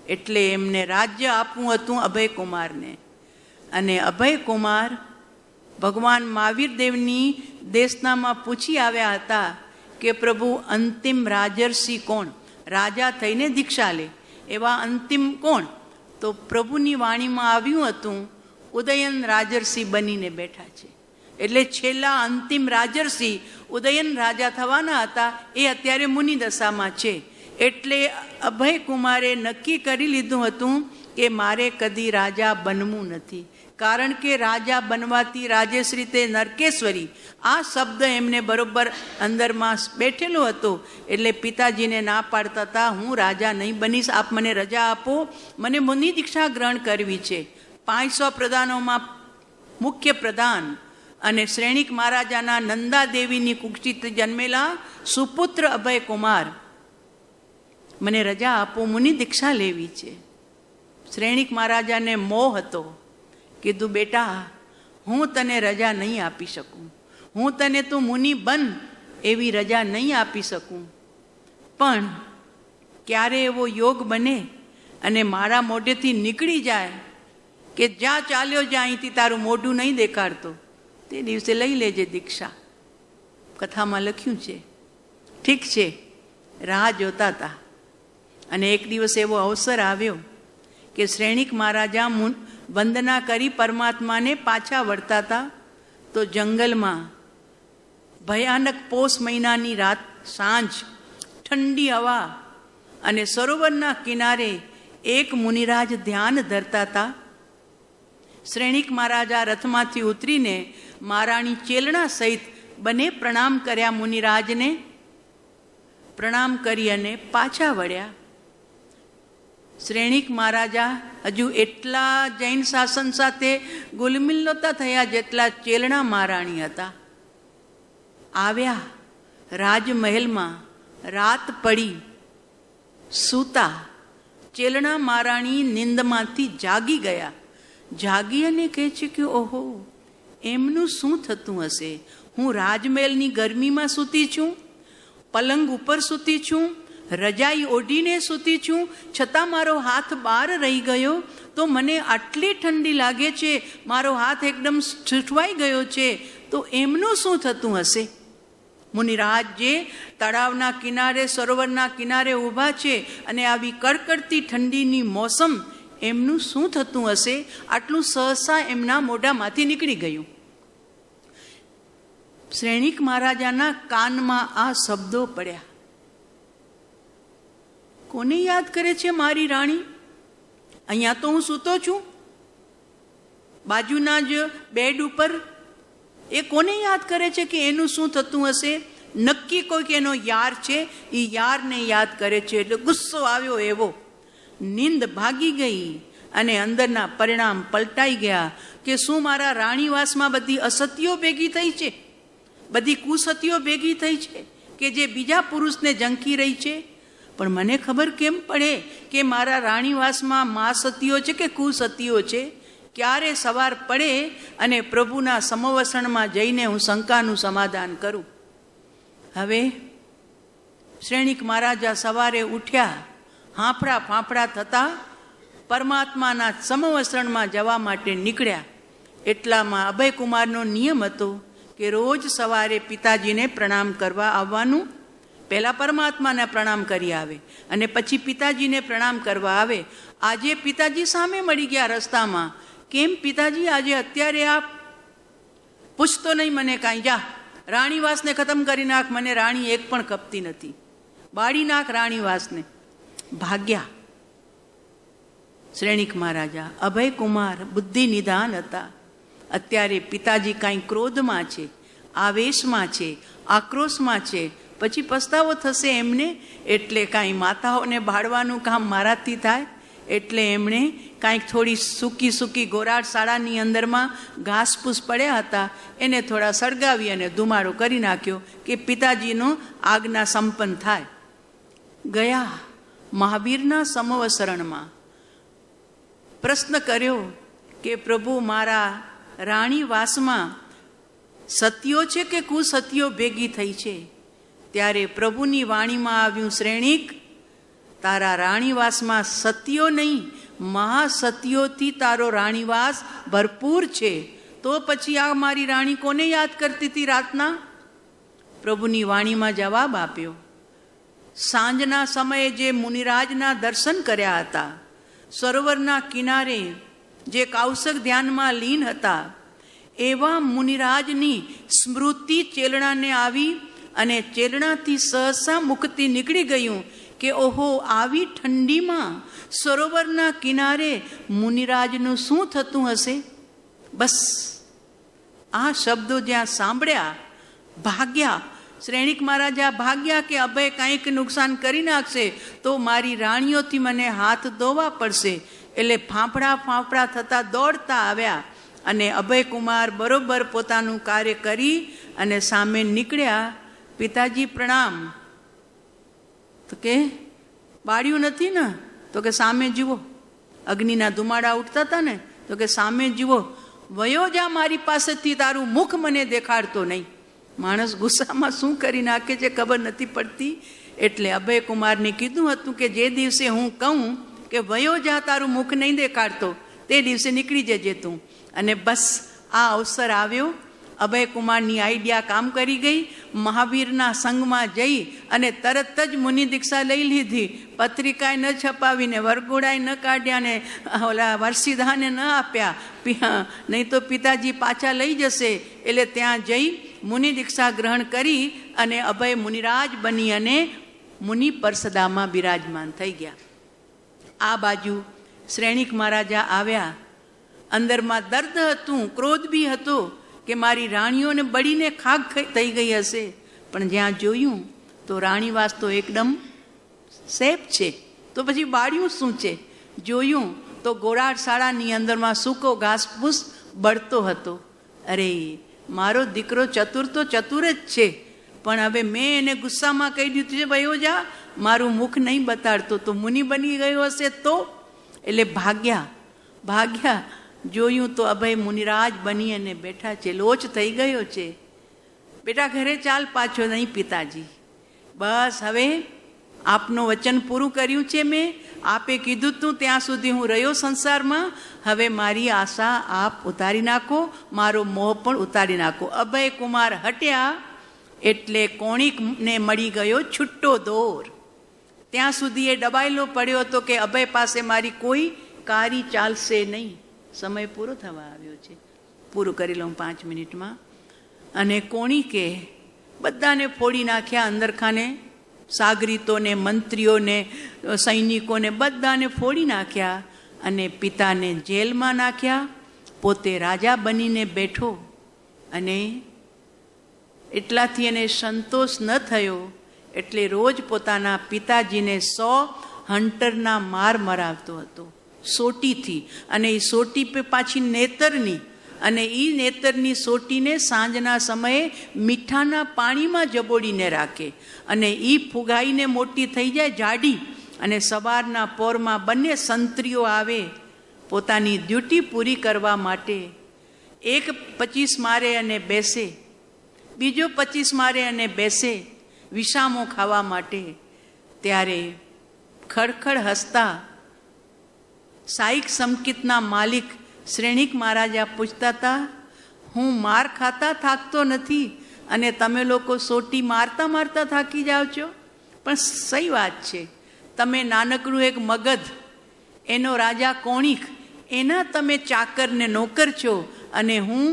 એટલે એમને રાજ્ય આપવું હતું અભયકુમારને. અને અભયકુમાર ભગવાન મહાવીર દેવની દેશનામાં પૂછી આવ્યા હતા કે પ્રભુ અંતિમ રાજર્ષિ કોણ, રાજા થઈને દીક્ષા લે એવા અંતિમ કોણ? તો પ્રભુની વાણીમાં આવ્યું હતું ઉદયન રાજર્ષિ બનીને બેઠા છે. એટલે છેલ્લા અંતિમ રાજર્ષિ ઉદયન રાજા થવાના હતા, એ અત્યારે મુનિ દશામાં છે. એટલે અભયકુમારે નક્કી કરી લીધું હતું કે મારે કદી રાજા બનવું નથી, કારણ કે રાજા બનવાથી રાજેશ્રી તે નરકેશ્વરી આ શબ્દ એમને બરોબર અંદરમાં બેઠેલો હતો. એટલે પિતાજીને ના પાડતા હતા, હું રાજા નહીં બનીશ, આપ મને રજા આપો, મને મુનિ દીક્ષા ગ્રહણ કરવી છે. 500 પ્રધાનોમાં મુખ્ય પ્રધાન અને શ્રેણિક મહારાજાના નંદાદેવીની કુક્ષિત જન્મેલા સુપુત્ર અભયકુમાર, મને રજા આપો, મુનિ દીક્ષા લેવી છે. શ્રેણિક મહારાજાને મોહ હતો. કીધું બેટા, હું તને રજા નહીં આપી શકું, હું તને તું મુનિ બન એવી રજા નહીં આપી શકું, પણ ક્યારે એવો યોગ બને અને મારા મોઢેથી નીકળી જાય કે જ્યાં ચાલ્યો જ્યાં અહીંથી તારું મોઢું નહીં દેખાડતો, તે દિવસે લઈ લેજે દીક્ષા. કથામાં લખ્યું છે. ઠીક છે, રાહ જોતા હતા. અને એક દિવસ એવો અવસર આવ્યો કે શ્રેણિક મહારાજા વંદના કરી પરમાત્માને પાછા વળતા હતા, તો જંગલમાં ભયાનક પોષ મહિનાની રાત, સાંજ, ઠંડી હવા, અને સરોવરના કિનારે એક મુનિરાજ ધ્યાન ધરતા હતા. શ્રેણિક મહારાજા રથમાંથી ઉતરીને મહારાણી ચેલણા સહિત બંને પ્રણામ કર્યા. મુનિરાજને પ્રણામ કરી અને પાછા વળ્યા. શ્રેણિક મહારાજા હજુ એટલા જૈન શાસન સાથે ગુલમિલ નહોતા થયા જેટલા ચેલણા મહારાણી હતા. આવ્યા રાજમહેલમાં, રાત પડી, સૂતા. ચેલણા મહારાણી નિંદમાંથી જાગી ગયા. જાગી અને કહે છે કે ઓહો, એમનું શું થતું હશે? હું રાજમહેલની ગરમીમાં સૂતી છું, પલંગ ઉપર સૂતી છું, રજાઈ ઓઢીને સૂતી છું, છતાં મારો હાથ બહાર રહી ગયો, તો મને આટલી ઠંડી લાગે છે, મારો હાથ એકદમ છૂટવાઈ ગયો છે, તો એમનું શું થતું હશે? મુનિરાજ જે તળાવના કિનારે, સરોવરના કિનારે ઊભા છે, અને આવી કડકડતી ઠંડીની મોસમ, એમનું શું થતું હશે? આટલું સહસા એમના મોઢામાંથી નીકળી ગયું. શ્રેણિક મહારાજાના કાનમાં આ શબ્દો પડ્યા. કોને યાદ કરે છે મારી રાણી? અહીંયા તો હું સૂતો છું, બાજુના જ બેડ ઉપર. એ કોને યાદ કરે છે કે એનું શું થતું હશે? નક્કી કોઈક એનો યાર છે, એ યારને યાદ કરે છે. એટલે ગુસ્સો આવ્યો એવો. નીંદ ભાગી ગઈ અને અંદરના પરિણામ પલટાઈ ગયા કે શું મારા રાણીવાસમાં બધી અસત્યો ભેગી થઈ છે, બધી કુસતીઓ ભેગી થઈ છે કે જે બીજા પુરુષને ઝંખી રહી છે? પણ મને ખબર કેમ પડે કે મારા રાણીવાસમાં મા સતીઓ છે કે કુસતીઓ છે? ક્યારે સવાર પડે અને પ્રભુના સમવસણમાં જઈને હું શંકાનું સમાધાન કરું. હવે શ્રેણિક મહારાજા સવારે ઉઠ્યા, હાંફળા ફાંફળા થતા પરમાત્માના સમવસરણમાં જવા માટે નીકળ્યા. એટલામાં અભયકુમારનો નિયમ હતો કે રોજ સવારે પિતાજીને પ્રણામ કરવા આવવાનું. પહેલાં પરમાત્માને પ્રણામ કરી આવે અને પછી પિતાજીને પ્રણામ કરવા આવે. આજે પિતાજી સામે મળી ગયા રસ્તામાં. કેમ પિતાજી, આજે અત્યારે આપ? પૂછતો નહીં મને કાંઈ, જા રાણીવાસને ખતમ કરી નાખ, મને રાણી એક પણ ખપતી નથી, બાળી નાખ રાણીવાસને. ભાગ્યા શ્રેણિક મહારાજા. અભયકુમાર બુદ્ધિ નિદાન હતા. અત્યારે પિતાજી કાંઈ ક્રોધમાં છે, આવેશમાં છે, આક્રોશમાં છે, પછી પસ્તાવો થશે એમને. એટલે કાંઈ માતાઓને બાળવાનું કામ મારાથી થાય એટલે એમણે કાંઈક થોડી સૂકી ગોરાડ શાળાની અંદરમાં ઘાસપૂસ પડ્યા હતા, એને થોડા સળગાવી અને ધુમાડો કરી નાખ્યો કે પિતાજીનો આજ્ઞા સંપન્ન થાય. ગયા મહાવીરના સમવસરણમાં પ્રશ્ન કર્યો કે પ્રભુ, મારા રાણીવાસમાં સતીઓ છે કે કુસતીઓ ભેગી થઈ છે? ત્યારે પ્રભુની વાણીમાં આવ્યું, શ્રેણીક, તારા રાણીવાસમાં સતીઓ નહીં, મહાસતીઓથી તારો રાણીવાસ ભરપૂર છે. તો પછી આ મારી રાણી કોને યાદ કરતી હતી રાતના? પ્રભુની વાણીમાં જવાબ આપ્યો, સાંજના સમયે જે મુનિરાજના દર્શન કર્યા હતા, સરોવરના કિનારે જે કૌશક ધ્યાનમાં લીન હતા, એવા મુનિરાજની સ્મૃતિ ચેલણાને આવી અને ચેલણાથી સહસા મુક્તિ નીકળી ગયું કે ઓહો, આવી ઠંડીમાં સરોવરના કિનારે મુનિરાજનું શું થતું હશે? બસ આ શબ્દો જ્યાં સાંભળ્યા, ભાગ્યા. શ્રેણીક મહારાજા ભાગ્યા કે અભય કંઈક નુકસાન કરી નાખશે તો મારી રાણીઓથી મને હાથ ધોવા પડશે. એટલે ફાંફડા થતા દોડતા આવ્યા અને અભયકુમાર બરોબર પોતાનું કાર્ય કરી અને સામે નીકળ્યા. પિતાજી પ્રણામ. તો કે બાળ્યું નથી ને? તો કે સામે જુઓ. અગ્નિના ધુમાડા ઉઠતા હતા ને? તો કે સામે જુઓ. વયો જા મારી પાસેથી, તારું મુખ મને દેખાડતો નહીં. માણસ ગુસ્સામાં શું કરી નાખે છે ખબર નથી પડતી. એટલે અભયકુમારને કીધું હતું કે જે દિવસે હું કહું કે વયો જા, તારું મુખ નહીં દેખાડતો, તે દિવસે નીકળી જજે તું. અને બસ આ અવસર આવ્યો. અભયકુમારની આઈડિયા કામ કરી ગઈ. મહાવીરના સંઘમાં જઈ અને તરત જ મુનિ દીક્ષા લઈ લીધી. પત્રિકાએ ન છપાવીને, વરઘોડાએ ન કાઢ્યા ને ઓલા વરસીધાને ન આપ્યા, નહીં તો પિતાજી પાછા લઈ જશે. એટલે ત્યાં જઈ મુનિ દીક્ષા ગ્રહણ કરી અને અભય મુનિરાજ બની અને મુનિ પરસદામાં બિરાજમાન થઈ ગયા. આ બાજુ શ્રેણીક મહારાજા આવ્યા. અંદરમાં દર્દ હતું, ક્રોધ બી હતો કે મારી રાણીઓને બળીને ખાક થઈ ગઈ હશે. પણ જ્યાં જોયું તો રાણીવાસ તો એકદમ સેફ છે. તો પછી બાળ્યું શું છે? જોયું તો ગોરાડ શાળાની અંદરમાં સૂકો ઘાસપૂસ બળતો હતો. અરે, મારો દીકરો ચતુર તો ચતુર જ છે, પણ હવે મેં એને ગુસ્સામાં કહી દીધું છે વયો જા, મારું મુખ નહીં બતાડતો તો મુનિ બની ગયો હશે તો. એટલે ભાગ્યા જોયું તો અભય મુનિરાજ બની અને બેઠા છે. લોચ થઈ ગયો છે. બેટા ઘરે ચાલ પાછો. નહીં પિતાજી, બસ હવે આપનું વચન પૂરું કર્યું છે મેં. આપે કીધું તું ત્યાં સુધી હું રહ્યો સંસારમાં. હવે મારી આશા આપ ઉતારી નાખો, મારો મોહ પણ ઉતારી નાખો. અભયકુમાર હટ્યા એટલે કોણિકને મળી ગયો છૂટો દોર. ત્યાં સુધી એ ડબાયેલો પડ્યો હતો કે અભય પાસે મારી કોઈ કારી ચાલશે નહીં. સમય પૂરો થવા આવ્યો છે, પૂરું કરી લઉં 5 મિનિટમાં. અને કોણિકે બધાને ફોડી નાખ્યા. અંદરખાને સાગરીતોને, મંત્રીઓને, સૈનિકોને બધાને ફોડી નાખ્યા અને પિતાને જેલમાં નાખ્યા. પોતે રાજા બનીને બેઠો. અને એટલાથી એને સંતોષ ન થયો એટલે રોજ પોતાના પિતાજીને 100 હન્ટરના માર મરાવતો હતો સોટીથી. અને એ સોટી પાછી નેતરની, અને એ નેતરની સોટીને સાંજના સમયે મીઠાના પાણીમાં જબોડીને રાખે અને એ ફુગાઈને મોટી થઈ જાય જાડી. અને સવારના પોરમાં બંને સંત્રીઓ આવે પોતાની ડ્યુટી પૂરી કરવા માટે. એક 25 મારે અને બેસે, બીજો 25 મારે અને બેસે વિસામો ખાવા માટે. ત્યારે ખડખડ હસતા સાઈક સંકિતના માલિક શ્રેણીક મહારાજા પૂછતા હતા, હું માર ખાતા થાકતો નથી અને તમે લોકો સોટી મારતા મારતા થાકી જાઓ છો? પણ સહી વાત છે. તમે નાનકડું એક મગધ, એનો રાજા કોણિક, એના તમે ચાકર ને નોકર છો. અને હું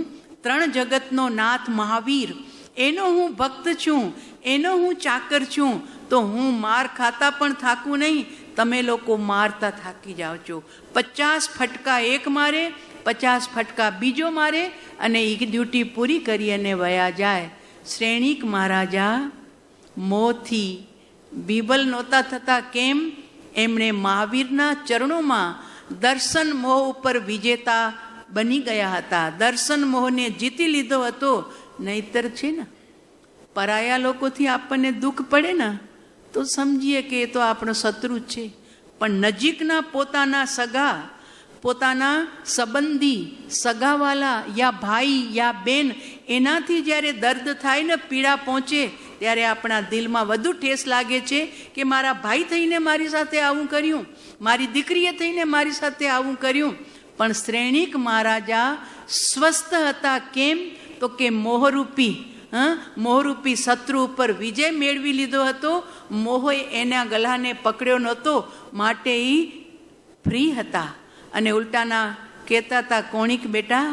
3 જગતનો નાથ મહાવીર, એનો હું ભક્ત છું, એનો હું ચાકર છું. તો હું માર ખાતા પણ થાકું નહીં, તમે લોકો મારતા થાકી જાઓ છો. 50 ફટકા એક મારે, 50 ફટકા બીજો મારે અને એ ડ્યુટી પૂરી કરી અને વયા જાય. શ્રેણીક મહારાજા મોંથી બીબલ નહોતા થતા. કેમ એમણે મહાવીરના ચરણોમાં દર્શન મોહ ઉપર વિજેતા બની ગયા હતા. દર્શન મોહને જીતી લીધો હતો. નહીતર છે ને પરાયા લોકોથી આપણને દુઃખ પડે ને તો સમજીએ કે એ તો આપણો શત્રુ જ છે. પણ નજીકના પોતાના સગા, પોતાના સંબંધી, સગાવાલા યા ભાઈ યા બેન, એનાથી જ્યારે દર્દ થાય ને, પીડા પહોંચે, ત્યારે આપણા દિલમાં વધુ ઠેસ લાગે છે કે મારા ભાઈ થઈને મારી સાથે આવું કર્યું, મારી દીકરીએ થઈને મારી સાથે આવું કર્યું. પણ શ્રેણિક મહારાજા સ્વસ્થ હતા. કેમ? તો કે મોહરૂપી શત્રુ ઉપર વિજય મેળવી લીધો હતો. મોહે એના ગલાને પકડ્યો નહોતો, માટે એ ફ્રી હતા. અને ઉલટાના કહેતા હતા, કોણિક બેટા,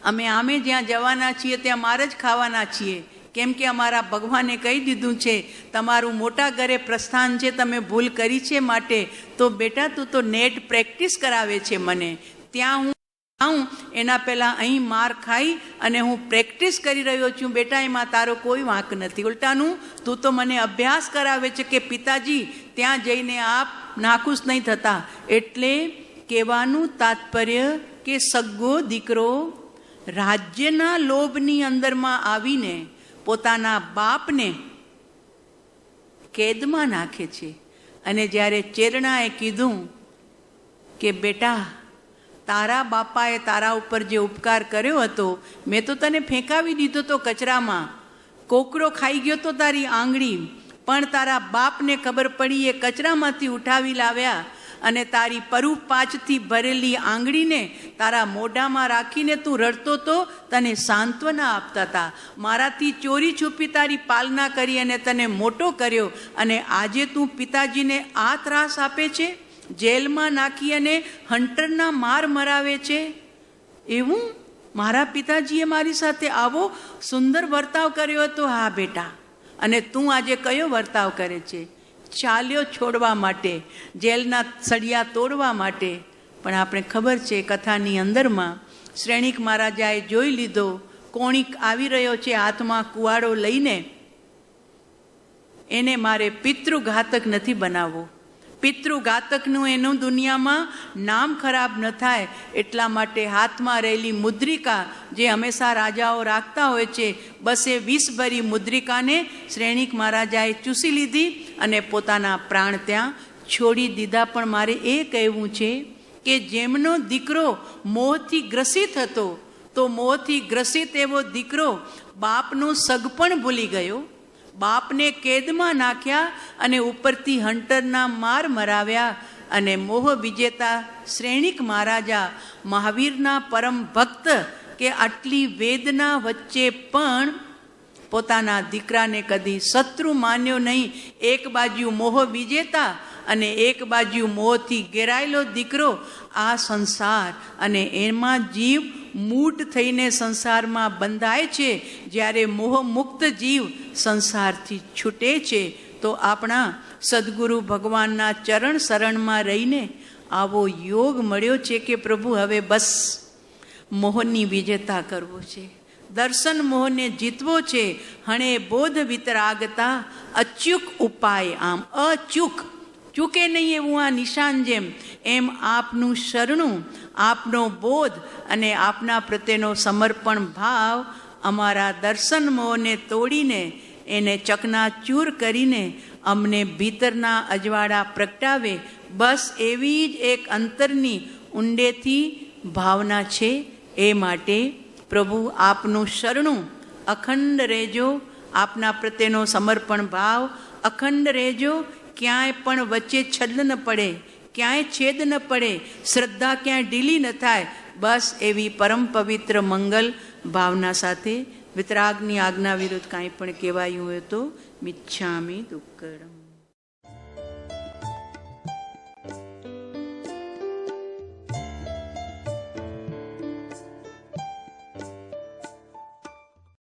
અમે જ્યાં જવાના છીએ ત્યાં માર જ ખાવાના છીએ. કેમ કે અમારા ભગવાને કહી દીધું છે તમારું મોટા ઘરે પ્રસ્થાન છે, તમે ભૂલ કરી છે, માટે તો બેટા તું તો નેટ પ્રેક્ટિસ કરાવે છે મને. ત્યાં હું આવું એના પહેલાં અહીં માર ખાઈ અને હું પ્રેક્ટિસ કરી રહ્યો છું. બેટા એમાં તારો કોઈ વાંક નથી. ઉલટાનું તું તો મને અભ્યાસ કરાવે છે કે પિતાજી ત્યાં જઈને આપ નાખુશ નહીં થતા. એટલે કહેવાનું તાત્પર્ય કે સગ્ગો દીકરો રાજ્યના લોભની અંદરમાં આવીને પોતાના બાપને કેદમાં નાખે છે. અને જ્યારે ચેરણાએ કીધું કે બેટા, તારા બાપાએ તારા ઉપર જે ઉપકાર કર્યો હતો, મેં તો તને ફેંકાવી દીધો તો કચરામાં, કોકરો ખાઈ ગયો તો તારી આંગળી, પણ તારા બાપને ખબર પડી, એ કચરામાંથી ઉઠાવી લાવ્યા અને તારી પરુ પાચથી ભરેલી આંગળીને તારા મોઢામાં રાખીને તું રડતો તો તને સાંત્વના આપતા હતા. મારાથી ચોરી છુપી તારી પાલના કરી અને તને મોટો કર્યો, અને આજે તું પિતાજીને આ ત્રાસ આપે છે, જેલમાં નાખી અને હન્ટરના માર મરાવે છે. એવું મારા પિતાજીએ મારી સાથે આવો સુંદર વર્તાવ કર્યો હતો. હા બેટા, અને તું આજે કયો વર્તાવ કરે છે? ચાલ્યો છોડવા માટે, જેલના સળિયા તોડવા માટે. પણ આપણે ખબર છે કથાની અંદરમાં શ્રેણિક મહારાજાએ જોઈ લીધો, કોણિક આવી રહ્યો છે હાથમાં કુવાડો લઈને, એને મારે પિતૃઘાતક નથી બનાવવો. પિતૃઘાતકનું એનું દુનિયામાં નામ ખરાબ ન થાય એટલા માટે હાથમાં રહેલી મુદ્રિકા જે હંમેશા રાજાઓ રાખતા હોય છે, બસ એ 20 ભરી મુદ્રિકાને શ્રેણિક મહારાજાએ ચૂસી લીધી અને પોતાના પ્રાણ ત્યાં છોડી દીધા. પણ મારે એ કહેવું છે કે જેમનો દીકરો મોહથી ગ્રસિત હતો, તો મોહથી ગ્રસિત એવો દીકરો બાપનું સગપણ ભૂલી ગયો, બાપને કેદમાં નાખ્યા અને ઉપરથી હન્ટરના માર મરાવ્યા. અને મોહ વિજેતા શ્રેણિક મહારાજા મહાવીરના પરમ ભક્ત કે આટલી વેદના વચ્ચે પણ પોતાના દીકરાને કદી શત્રુ માન્યો નહીં. એક બાજુ મોહ વિજેતા અને એક બાજુ મોહથી ઘેરાયેલો દીકરો, આ સંસાર અને એમાં જીવ મૂઢ થઈને સંસારમાં બંધાય છે. જ્યારે મોહ મુક્ત જીવ સંસારથી છૂટે છે, તો આપણા સદગુરુ ભગવાનના ચરણ શરણમાં રહીને આવો યોગ મળ્યો છે કે પ્રભુ હવે બસ મોહની વિજેતા કરવો છે, દર્શન મોહને જીતવો છે. હણે બોધ વિતરાગતા અચ્યુક ઉપાય, આમ ચૂકે નહીં એવું આ નિશાન જેમ, એમ આપનું શરણું, આપનો બોધ અને આપના પ્રત્યેનો સમર્પણ ભાવ અમારા દર્શન મોહને તોડીને, એને ચકનાચૂર કરીને અમને ભીતરના અજવાળા પ્રગટાવે. બસ એવી જ એક અંતરની ઊંડેથી ભાવના છે. એ માટે પ્રભુ આપનું શરણું અખંડ રહેજો, આપના પ્રત્યેનો સમર્પણ ભાવ અખંડ રહેજો. ક્યાંય પણ વચ્ચે છલ્લ ન પડે, ક્યાંય છેદ ન પડે, શ્રદ્ધા ક્યાંય ઢીલી ન થાય. બસ એવી પરમ પવિત્ર મંગલ ભાવના સાથે વિતરાગની આજ્ઞા વિરુદ્ધ કાંઈ પણ કહેવાયું હોય તો મિચ્છામિ દુક્કડમ.